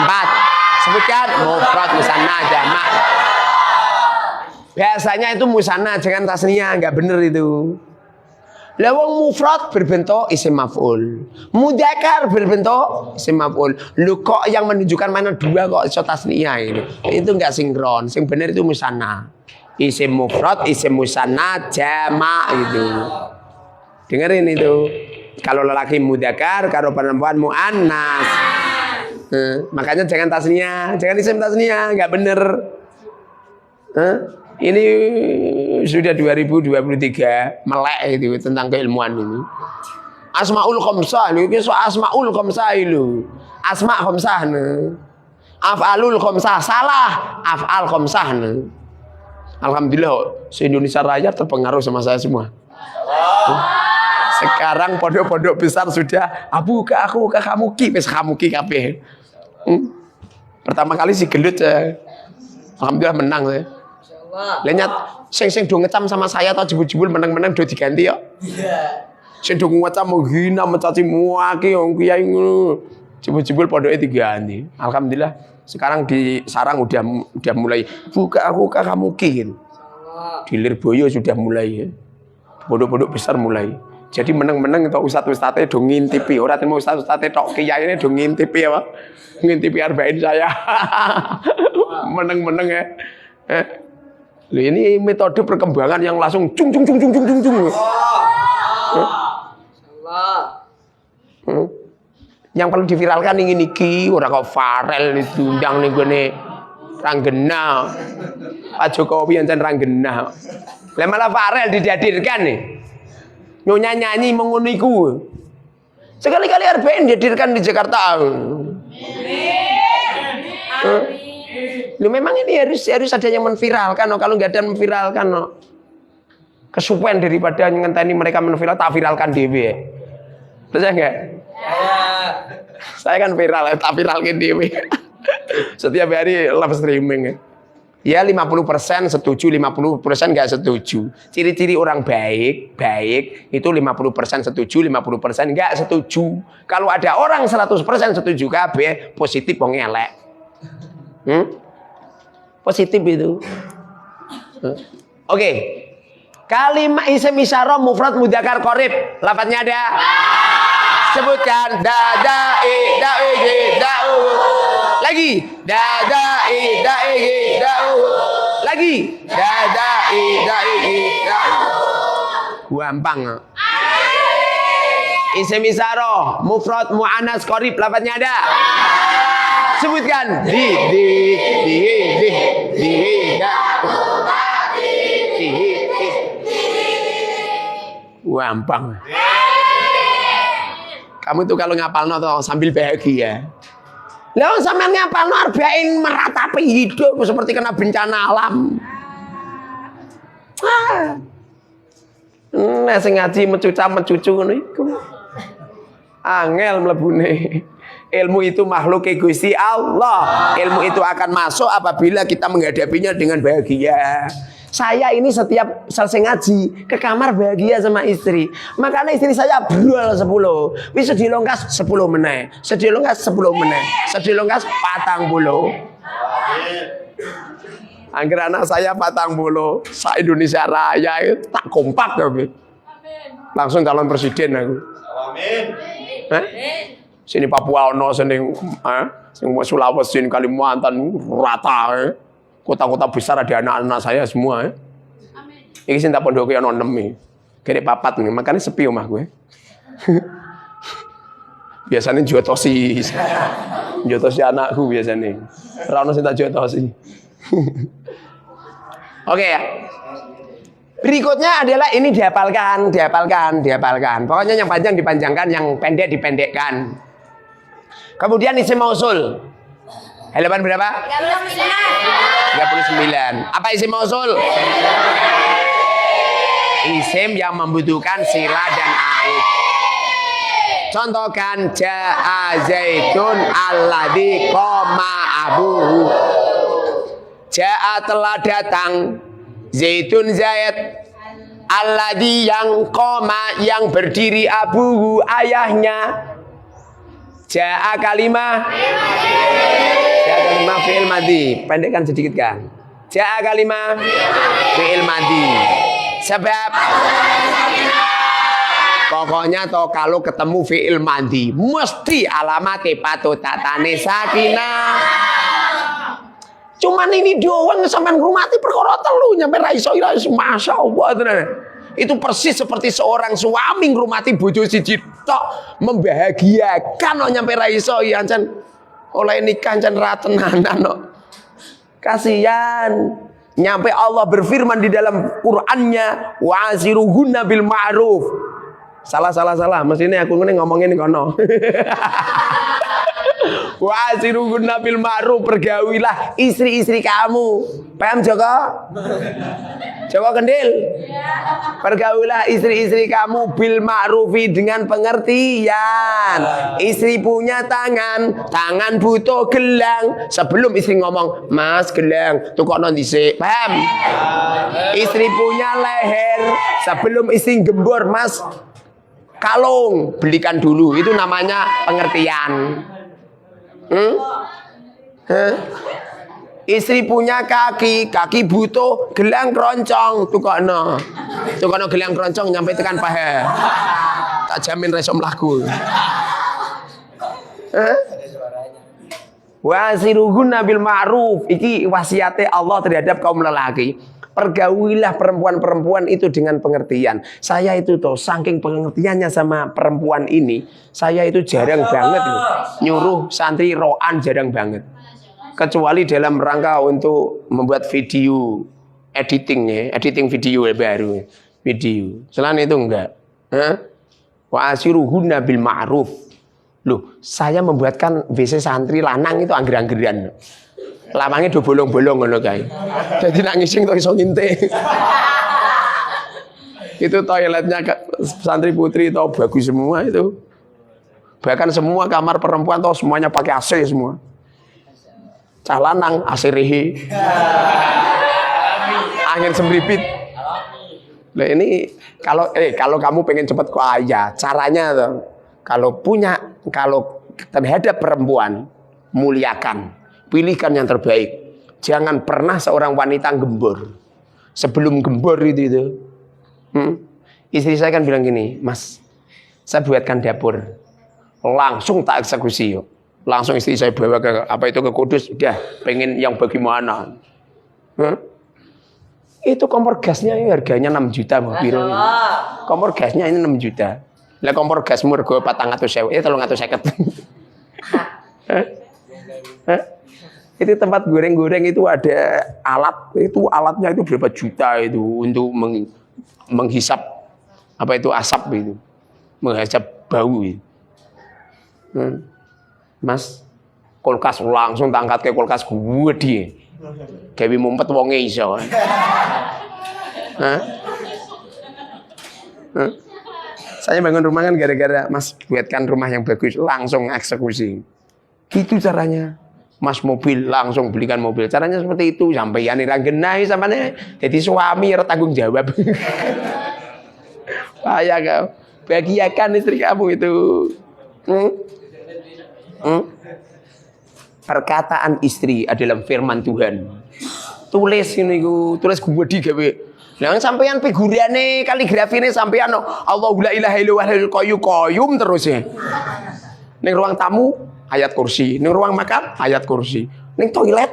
4. Sebutkan mufrad, musanna, jamak. Biasanya itu musanna jangan tasniyah, enggak bener itu. Lawang mufrad berbentuk isim maf'ul, mudzakkar berbentuk isim maf'ul. Lu kok yang menunjukkan mana dua kok iso tasniyah ini? Itu enggak sinkron. Sing bener itu musanna. Isim mufrad, isim musanna, jamak itu. Dengerin itu. Kalau lelaki mudzakkar, kalau perempuan muannas. Makanya jangan tasniyah, jangan isim tasniyah, enggak bener. Ini sudah 2023 melek itu tentang keilmuan ini. Asmaul khamsah ini asmaul khamsah itu. Asma khamsah ne. Af'alul khamsah salah, af'al khamsah ne. Alhamdulillah, se-Indonesia Raya terpengaruh sama saya semua. Sekarang pondok-pondok besar sudah aku kamu ki wis kamu ki kabeh. Pertama kali si gelut saya. Alhamdulillah menang saya. Lenyat sing do ngecam sama saya atau jebul-jebul menang-menang do diganti ya. Iya. Sing do ngecam menghina mencaci maki wong kiai ngono. Jebul-jebul pondoke diganti. Alhamdulillah sekarang di Sarang udah mulai buka kamu ki. Di Lirboyo sudah mulai. Pondok-pondok besar mulai. Jadi menang-menang itu ustaz-ustaznya do ngintipi. Ora temu ustaz-ustaznya tok kiyaine do ngintipi ya, Pak. Ngintipi arba'in saya. Menang-menang ya. Ini metode perkembangan yang langsung cung. Yang perlu diviralkan ingin iki ora kok Farel diundang ning gone Ranggena. Pak Jokowi ancen Ranggena. Lah malah Farel dihadirkan nih. Nyanyi mengono iku. Sekali-kali arba'in dihadirkan di Jakarta. Lu memang ini harus ada yang menviralkan. Kalau nggak ada yang menviralkan, kesupen daripada ngenteni mereka menviral, tak viralkan dewe. Percaya nggak? Saya kan viral, tak viralkan dewe. Setiap hari live streaming. Ya 50% setuju, 50% nggak setuju. Ciri-ciri orang baik itu 50% setuju, 50% nggak setuju. Kalau ada orang 100% setuju kabeh, positif wong elek. Positif itu. Oke. Kalimat isim isyarah mufrad mudzakkar qorib. Lafadznya ada. Sebutkan da'u. Lagi. Da'u. Lagi. Da'u. Gampang. Isim isyarah mufrad muannas qorib. Lafadznya ada. Sebutkan gampang. Kamu tuh kalau ngapalno tuh sambil bahagia. Lah sampean ngapalno arba'in meratapi hidup seperti kena bencana alam. Nah sing ngaji mecuca-mecucu ngono iku. Angel mlebune. Ilmu itu makhluk Gusti Allah. Ilmu itu akan masuk apabila kita menghadapinya dengan bahagia. Saya ini setiap selesai ngaji ke kamar bahagia sama istri. Makanya istri saya brol 10. Wis sedilongkas 10 meneh. Sedilongkas 10 meneh. Sedilongkas 40. Angger anak saya 40. Sa Indonesia Raya itu tak kompak tapi. Langsung calon presiden aku. Amin. Sini Papua ono sini Sulawesi, Kalimantan rata. Kota-kota besar ada anak-anak saya semua. Amin. Iki sing tak pondoke ono 6 iki. Gede papat nih, makanya sepi omah gue. Biasanya jotosi. Jotosi anakku biasanya. Ora ono sing tak jotosi. Oke ya. Berikutnya adalah ini dihafalkan. Pokoknya yang panjang dipanjangkan, yang pendek dipendekkan. Kemudian isim mausul. Halaman berapa? 39. Apa isim mausul? Isim yang membutuhkan sila dan aid. Contohkan ja'a zaitun alladzi qama abuhu. Ja'a telah datang zaitun Zaid alladzi yang qama yang berdiri abuhu ayahnya. Ja'a kalimah fi'il madhi. Pendekkan sedikit kan. Ja'a kalimah fi'il madhi. Sebab pokoknya toh kalau ketemu fi'il madhi mesti alamate patutatane sakinah. Cuman ini doang sampean ngrumati perkara telu nyampe ra iso masyaallah tenan. Itu persis seperti seorang suami ngrumati bojo siji tok membahagiakan kok nyampe ra iso ancen oleh nikah ancen ra tenanan kok. Kasihan. Nyampe Allah berfirman di dalam Qur'annya wa'asiruhunna bil ma'ruf. Salah. Mestinya aku ngomongin kono. Wa'asiruhunna bil ma'ruf, pergaulilah istri-istri kamu. Paham Joko? Joko Kendil? Pergaulilah istri-istri kamu bil ma'rufi dengan pengertian. Istri punya tangan butuh gelang. Sebelum istri ngomong, "Mas, gelang, tukokno dhisik." Paham? Istri punya leher. Sebelum istri gembor, "Mas, kalung, belikan dulu." Itu namanya pengertian. Istri punya kaki butuh gelang keroncong, tukokno gelang keroncong nyampe tekan paha. Tak jamin reso mlaku. Wasiruhunna bil ma'ruf. Iki wasiate Allah terhadap kaum lelaki. Pergaulilah perempuan-perempuan itu dengan pengertian. Saya itu toh saking pengertiannya sama perempuan ini, saya itu jarang banget loh nyuruh santri roan, jarang banget. Kecuali dalam rangka untuk membuat video editing video baru video. Selain itu enggak. Wa asiruhunna bil ma'ruf. Loh, saya membuatkan WC santri lanang itu angger-anggeran. Lamangnya do bolong-bolong ngono kae. Dadi nak ngising tok iso ngintip. Itu toiletnya santri putri itu bagus semua itu. Bahkan semua kamar perempuan tuh semuanya pakai AC semua. Cah lanang AC rehe. Angin sembripit. Nah ini kalau kamu pengen cepat kaya, caranya tuh kalau terhadap perempuan muliakan. Pilihkan yang terbaik. Jangan pernah seorang wanita gembor. Sebelum gembor itu. Istri saya kan bilang gini, "Mas, saya buatkan dapur." Langsung tak eksekusi yuk. Langsung istri saya bawa ke Kudus. Udah, pengen yang bagaimana? Itu kompor gasnya harganya 6 juta. Kompor gasnya ini 6 juta. Lah kompor gasmu rego 400.000. 350. Itu tempat goreng-goreng itu ada alatnya itu berapa juta itu untuk menghisap asap itu, menghisap bau itu. Mas, kulkas langsung tangkat ke kulkas gede. Gawe mumpet wonge iso. Saya bangun rumah kan gara-gara Mas buatkan rumah yang bagus, langsung eksekusi. Gitu caranya. Mas mobil langsung belikan mobil. Caranya seperti itu. Sampai ira genah sampeyan jadi suami ora tanggung jawab. Payah kau. Bahagiakan istri kamu itu. Perkataan istri adalah firman Tuhan. Tulis ini tulis gede gawe. Lah sampeyan figurane kaligrafine sampeyan Allahu la ilaha illallahul qayyum terus ya. Ning ruang tamu ayat kursi, ning ruang makan ayat kursi, ning toilet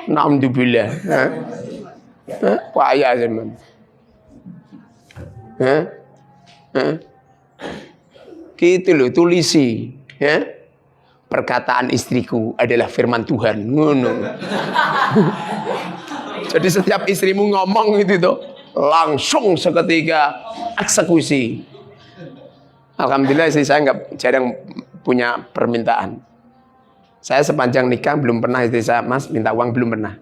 alhamdulillah. Payah zaman. Gitu loh, tulisi ya. Perkataan istriku adalah firman Tuhan. Ngono. Jadi setiap istrimu ngomong itu tuh langsung seketika eksekusi. Alhamdulillah istri saya jarang punya permintaan. Saya sepanjang nikah belum pernah istri saya, Mas minta uang, belum pernah.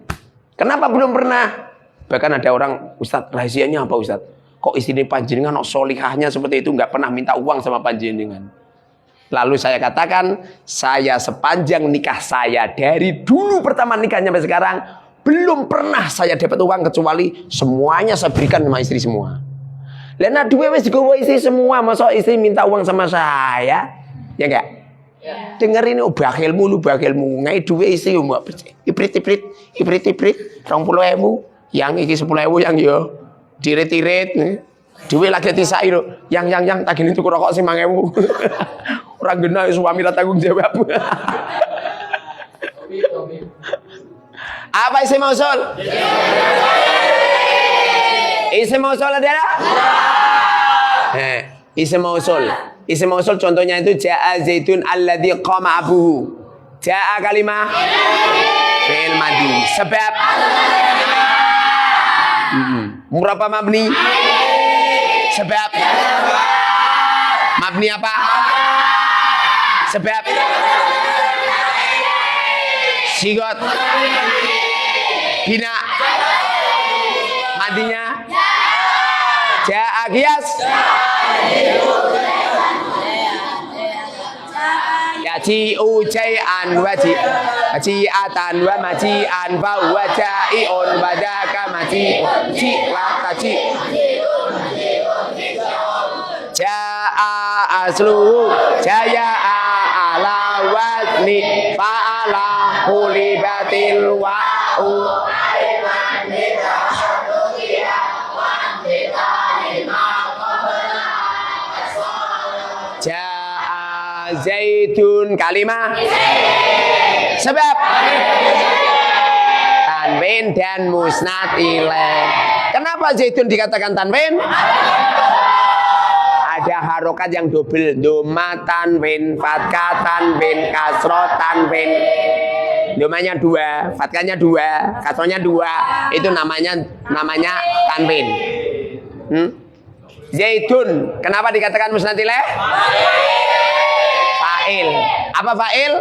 Kenapa belum pernah? Bahkan ada orang, Ustadz rahasianya apa Ustadz? Kok istri panjenengan solihahnya seperti itu, nggak pernah minta uang sama panjenengan. Lalu saya katakan, saya sepanjang nikah saya dari dulu pertama nikahnya sampai sekarang belum pernah saya dapat uang kecuali semuanya saya berikan sama istri semua. Lena duwe wis digowo istri semua, masa istri minta uang sama saya? Ya enggak? Ya. Dengerin bakilmu lu bakilmu, ngai duwe istri mbok iprit 20.000, yang iki 10.000 yang yo dirit-irit. Duwe lagi tisai lho, yang tagih itu rokok 5.000. Ora genah suami ra tanggung jawab. Apa isi mausul? Isi mausul adalah? Isi mausul. Isi mausul contohnya itu ja'a zaitun alladzi qama abuhu. Ja'a kalimah fi'il madhi. Sebab muraba mabni. Sebab mabni apa? Sebab sigot bina madinya ja'a qiyas yaji'u jai'an waji'atan wa maji'an fa huwa ja'i'un wa daka maji'un ji'lataji ja'a asluhu jaya'a ala wazni fa'ala hulibatil wa'u ja'a zaitun kalimah sebab tanwin dan musnad ilaih. Kenapa zaitun dikatakan tanwin? Ada harokat yang double, doma tanwin, fatkah tanwin, kasroh tanwin. Domanya 2, fatkahnya 2, kasrohnya 2. Itu namanya tanwin. Zaitun, kenapa dikatakan musnad ilaih? Fa'il. Apa fa'il?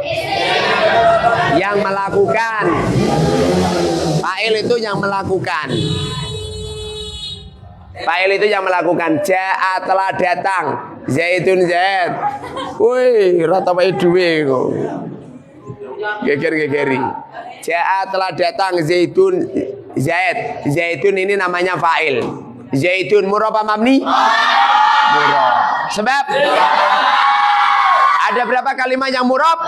Yang melakukan. Fa'il itu yang melakukan. Fa'il itu yang melakukan. Ja'a telah datang. Zaitun zaid. Woi, rata wae duwe kok. Geger-gegeri. Ja'a telah datang zaitun zaid. Zaitun ini namanya fa'il. Zaitun murab apa mabni? Murab. Sebab ada berapa kalimat yang murab?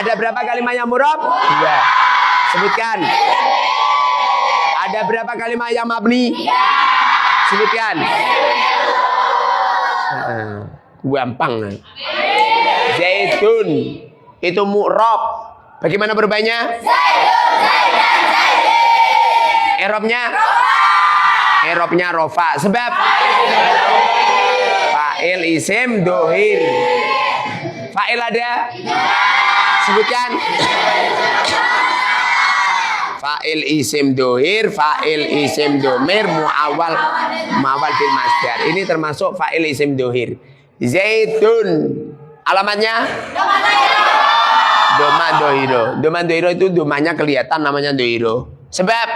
Ada berapa kalimat yang murab? 2. Sebutkan. Ada berapa kalimat yang mabni? Sebutkan. Gampang. Zaitun itu mu'rab. Bagaimana berubahnya? I'rabnya rofa. Sebab fa'il isim dohir. Fa'il ada? Sebutkan. Fa'il isim dohir, fa'il isim domir, mu'awal bil masdar. Ini termasuk fa'il isim dohir. Zaitun. Alamatnya? Doma dohiro. Doma dohiro itu domanya kelihatan, namanya dohiro. Sebab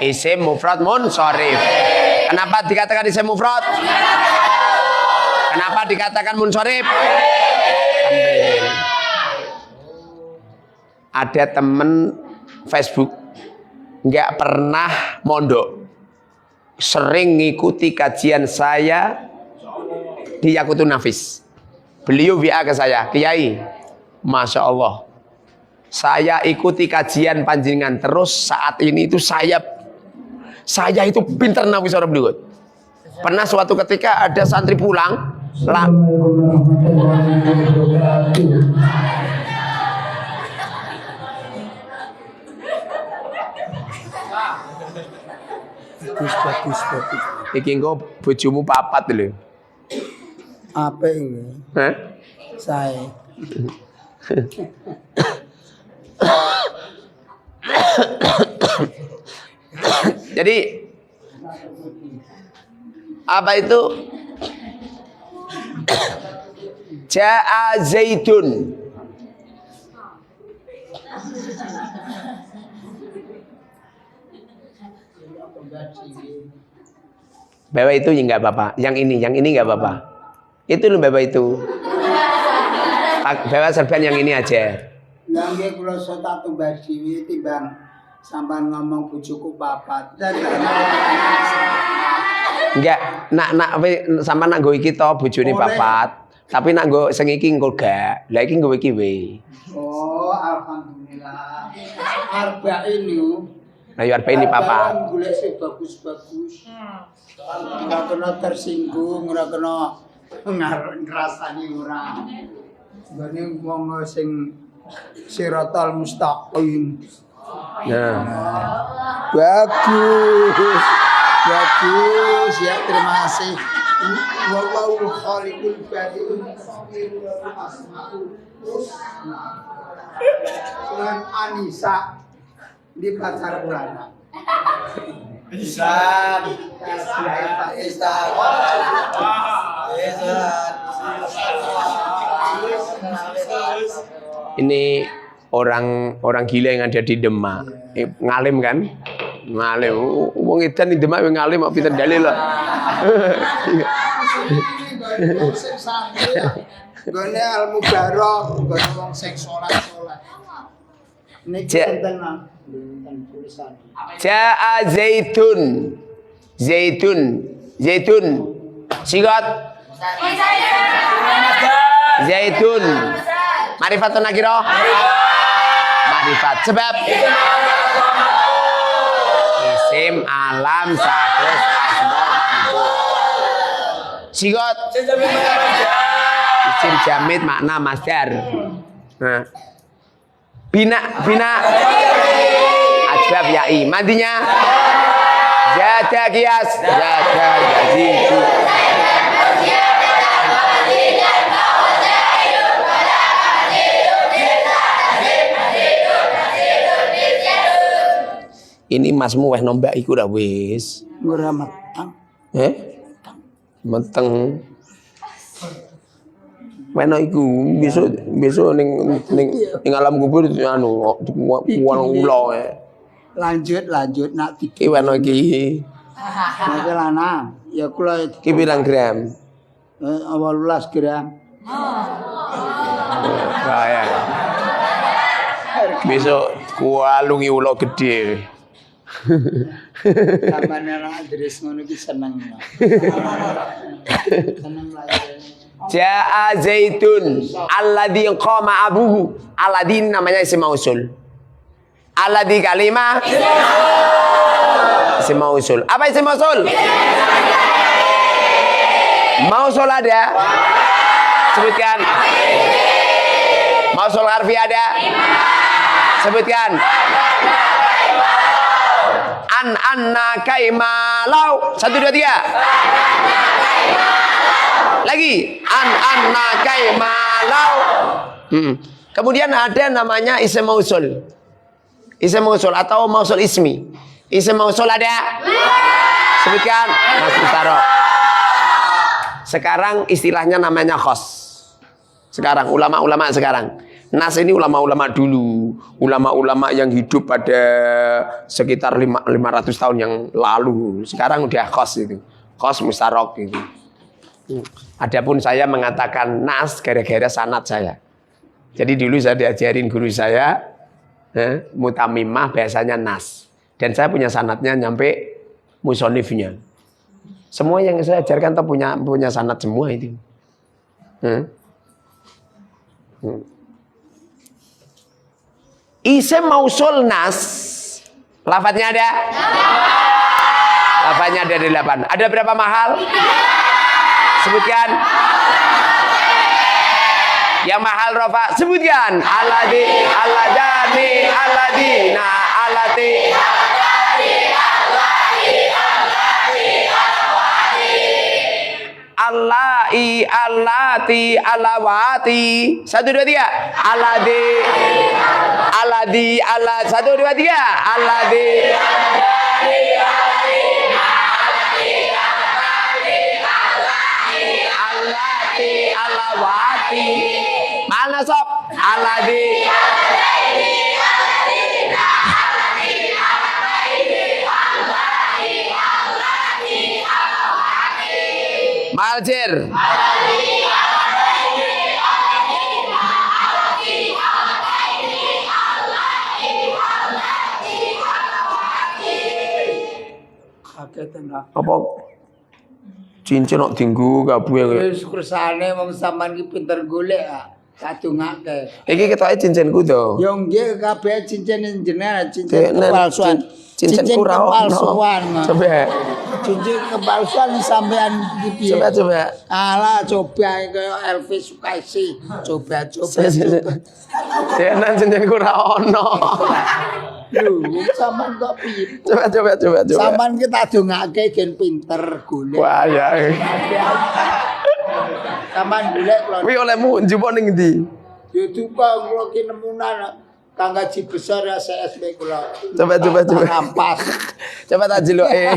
isim mufrad munsharif. Kenapa dikatakan isim mufrad? Kenapa dikatakan munsharif? Ada temen Facebook nggak pernah mondok, sering ngikuti kajian saya di Yakutun Nafis. Beliau WA ke saya, Kiai, Masya Allah, saya ikuti kajian panjenengan terus. Saat ini itu saya itu pinter nafis orang beliau. Pernah suatu ketika ada santri pulang lah. Bagus. Iki engko bojomu papat lho. Apa ini? Saya. Jadi apa itu? Ja'a Zaidun. Bawa itu ya nggak apa-apa. Yang ini nggak apa-apa. Itu loh bawa itu. Bawa serban yang ini aja. Yang dia kalau sota tuh badi timbang sampai ngomong bujuku papat dan enggak nak sama nak nggo iki to bojone papat. Tapi nak nggo sing iki engko gak. Lah iki nggo iki we. Oh, alhamdulillah. Arba ini. Nah, yo arba ini papat. Golek sing bagus-bagus. Ora kena tersinggung, ora kena ngrasani ora. Bane wong sing siratal mustaqim. Nah. Bagus. Bagus ya, terima kasih. Wallahu khaliqul badiul musawwir wa asmaul husna. Sunan Anisa di pacar ulama. Bisa. Ini orang gila yang ada di Demak. Ngalim kan? Ngalim. Wong edan di Demak wong ngalim kok pinter dalil lah. Gone al mubarok, gone wong sing salat. Niki tenang. Tulisan. Ja'a Zaitun. Zaitun. Sigat. Zaitun. Marifatun nakira. Marifat. Sebab isim alam status asma sigot isim jamid makna masdar. Nah, bina asbab ya'i mandinya jada kias jada yazidu. Ini masmu weh nombak iku dah wis. Ora matang. Meteng. Mana iku besok ning alam kubur anu wong ulo. Lanjut nak Iki weno iki. Nek lanang ya kula Iki pirang gram? 18 gram. Kaya. Besok kualungi ulo gede. Sampeyan ora adres ngono ki seneng. Seneng lah. Ja'a Zaitun alladzi qama abuhu. Alladzi namanya isim mausul. Alladzi kalimah isim mausul. Apa isim mausul? Mausul ada. Sebutkan. Mausul harfi ada. Sebutkan. Anna kaimalau 1 2 3 lagi anna kaimalau. Kemudian ada namanya isim mausul atau mausul ismi. Isim mausul ada. Sebutkan Mas Mustaro. Sekarang istilahnya namanya khos. Sekarang ulama-ulama sekarang. Nas ini ulama-ulama dulu, ulama-ulama yang hidup pada sekitar 500 tahun yang lalu. Sekarang udah khos itu, khos mustarok itu. Adapun saya mengatakan nas gara-gara sanad saya. Jadi dulu saya diajarin guru saya, mutamimah bahasanya nas. Dan saya punya sanadnya nyampe musonifnya. Semua yang saya ajarkan tuh punya sanad semua itu. Isim mausul nas, lafadznya ada? Lafadznya ada 8. Ada berapa mahal? Sebutkan. Yang mahal rofa, sebutkan. Alladzi, alladani, alladina, allati. Allai, allati, alawati. 1 2 3. Alladzi. Alladzi Allah 1 2 3. Alladzi Alawati. Mana sob? Alladzi Maljir. Apa cincin kok dinggo kabeh. Wis kersane wong sampean ki pinter golek ah. Kadungake. Iki ketoke cincinku to. Yo nggih kabeh cincin jenengan cincin kepalsuan. Cincinku ora ono. Kepalsuan. Coba. Cincin kepalsuan sampean iki piye? Coba. Alah coba kaya Elvis Sukaisi. Coba. Tenan cincinku ora ono. Lho, sampean kok piye? Coba. Sampean ki tak dongake gen pinter golek. Wah ya. Sampean golek kula. Kuwi olehmu njupuk ning ndi? Yo duka kula ki nemunan Kang Gaji besar ya CSB kula. Coba. Ampas. Coba tak jeluke.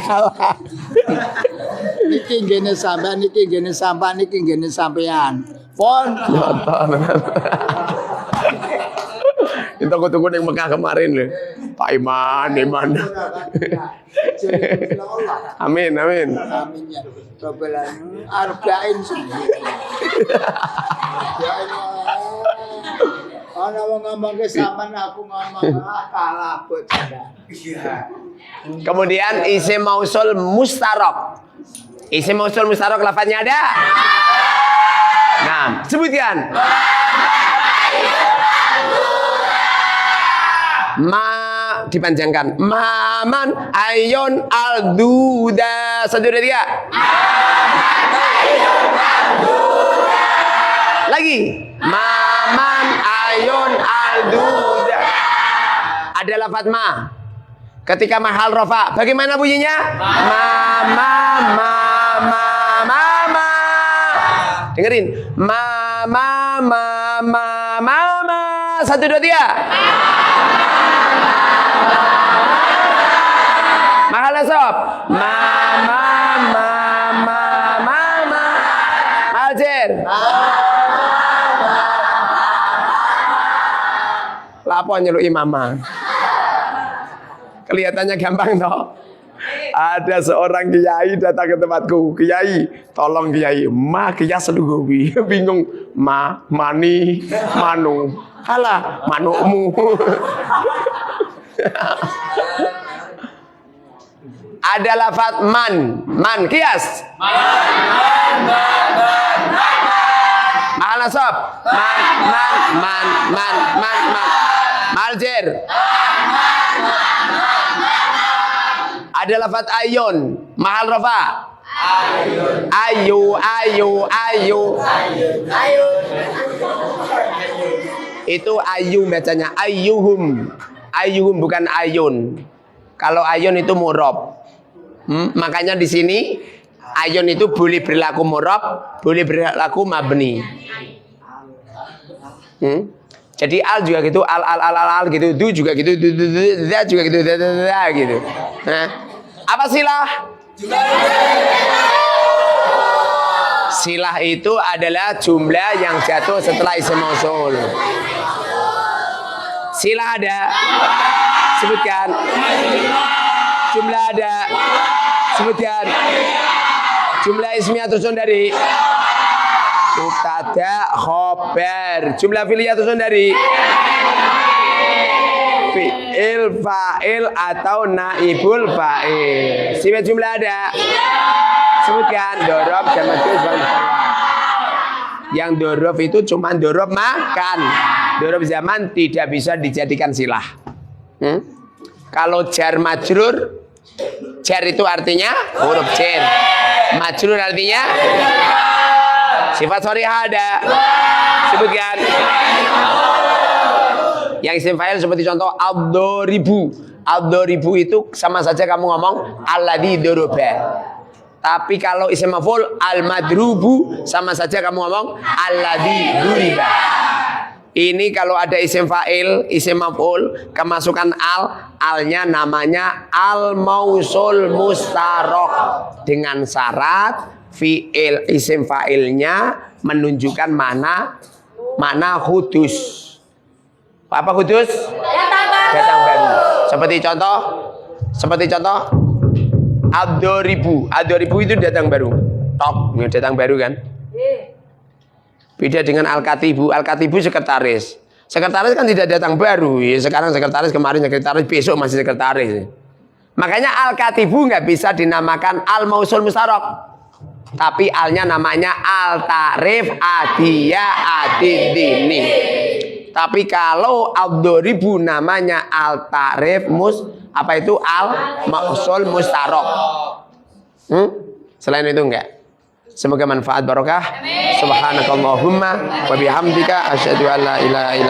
Niki ngene sampean, niki ngene sampean. Pon. Kita tunggu ning Mekah kemarin lho. Pak Iman. Amin. Amin ya. Coba arba'in sih. Ana wong ngomong ke sampean aku ngomong kalah bocah. Iya. Kemudian isim mausul mustarok. Isim mausul mustarok lafadznya ada? Nah, sebutkan. Ma dipanjangkan. Maman ayon alduda. 1 2 3. Lagi. Maman ayon alduda. Ada lafaz ma. Ketika mahal rofa, bagaimana bunyinya? Mama. Dengerin. Mama. 1 2 3. Mahal nasab. Mama. Maljir. Lapo nyeluki mama. Kelihatannya gampang toh. Ada seorang kiai datang ke tempatku. Kiai, tolong kiai, ma kias lugowi. Bingung, mani, manu. Halah, manukmu. Ada lafaz man kias. Mahal nasab. Man. Maljir. Ada lafaz ayun. Mahal rafa. Ayu. Itu ayu bacanya. Ayyuhum bukan ayun. Kalau ayun itu murab. Makanya di sini ayun itu boleh berlaku murab, boleh berlaku mabni. Jadi al juga gitu, al gitu, du juga gitu, za juga gitu, za gitu. Nah, apa silah? Silah itu adalah jumlah yang jatuh setelah isim mausul. Silah ada, sebutkan. Jumlah ada, sebutkan. Jumlah ismiyah tersusun dari mubtada, khobar. Jumlah fi'liyah tersusun dari fi'il, fa'il atau naibul fa'il. Sifat jumlah ada, sebutkan. Dorob, jamak juz, yang dorob itu cuma dorob makan. Dorob zaman tidak bisa dijadikan silah. Kalau jar majrur, jar itu artinya huruf jar. Majrur artinya sifat sharihah ada. Sebutkan. Yang isim fa'il seperti contoh ad-doribu. Ad-doribu itu sama saja kamu ngomong alladzi doroba. Tapi kalau isim maf'ul al-madrubu sama saja kamu ngomong alladzi duriba. Ini kalau ada isim fa'il, isim maf'ul, kemasukan alnya namanya al mausul mustarok, dengan syarat fi'il isim fa'ilnya menunjukkan mana khusus. Apa khusus? Datang baru. Seperti contoh ad-doribu itu datang baru. Tok, datang baru kan? Beda dengan al-katibu sekretaris. Sekretaris kan tidak datang baru. Ya, sekarang sekretaris, kemarin sekretaris, besok masih sekretaris. Makanya al-katibu nggak bisa dinamakan al-mausul mustarok. Tapi alnya namanya al-ta'rif adiyah adidini. Tapi kalau ad-doribu namanya al-ta'rif al-mausul mustarok. Selain itu enggak. Semoga manfaat barokah. Subhanakallahumma wa bihamdika asyhadu an la ilaha illa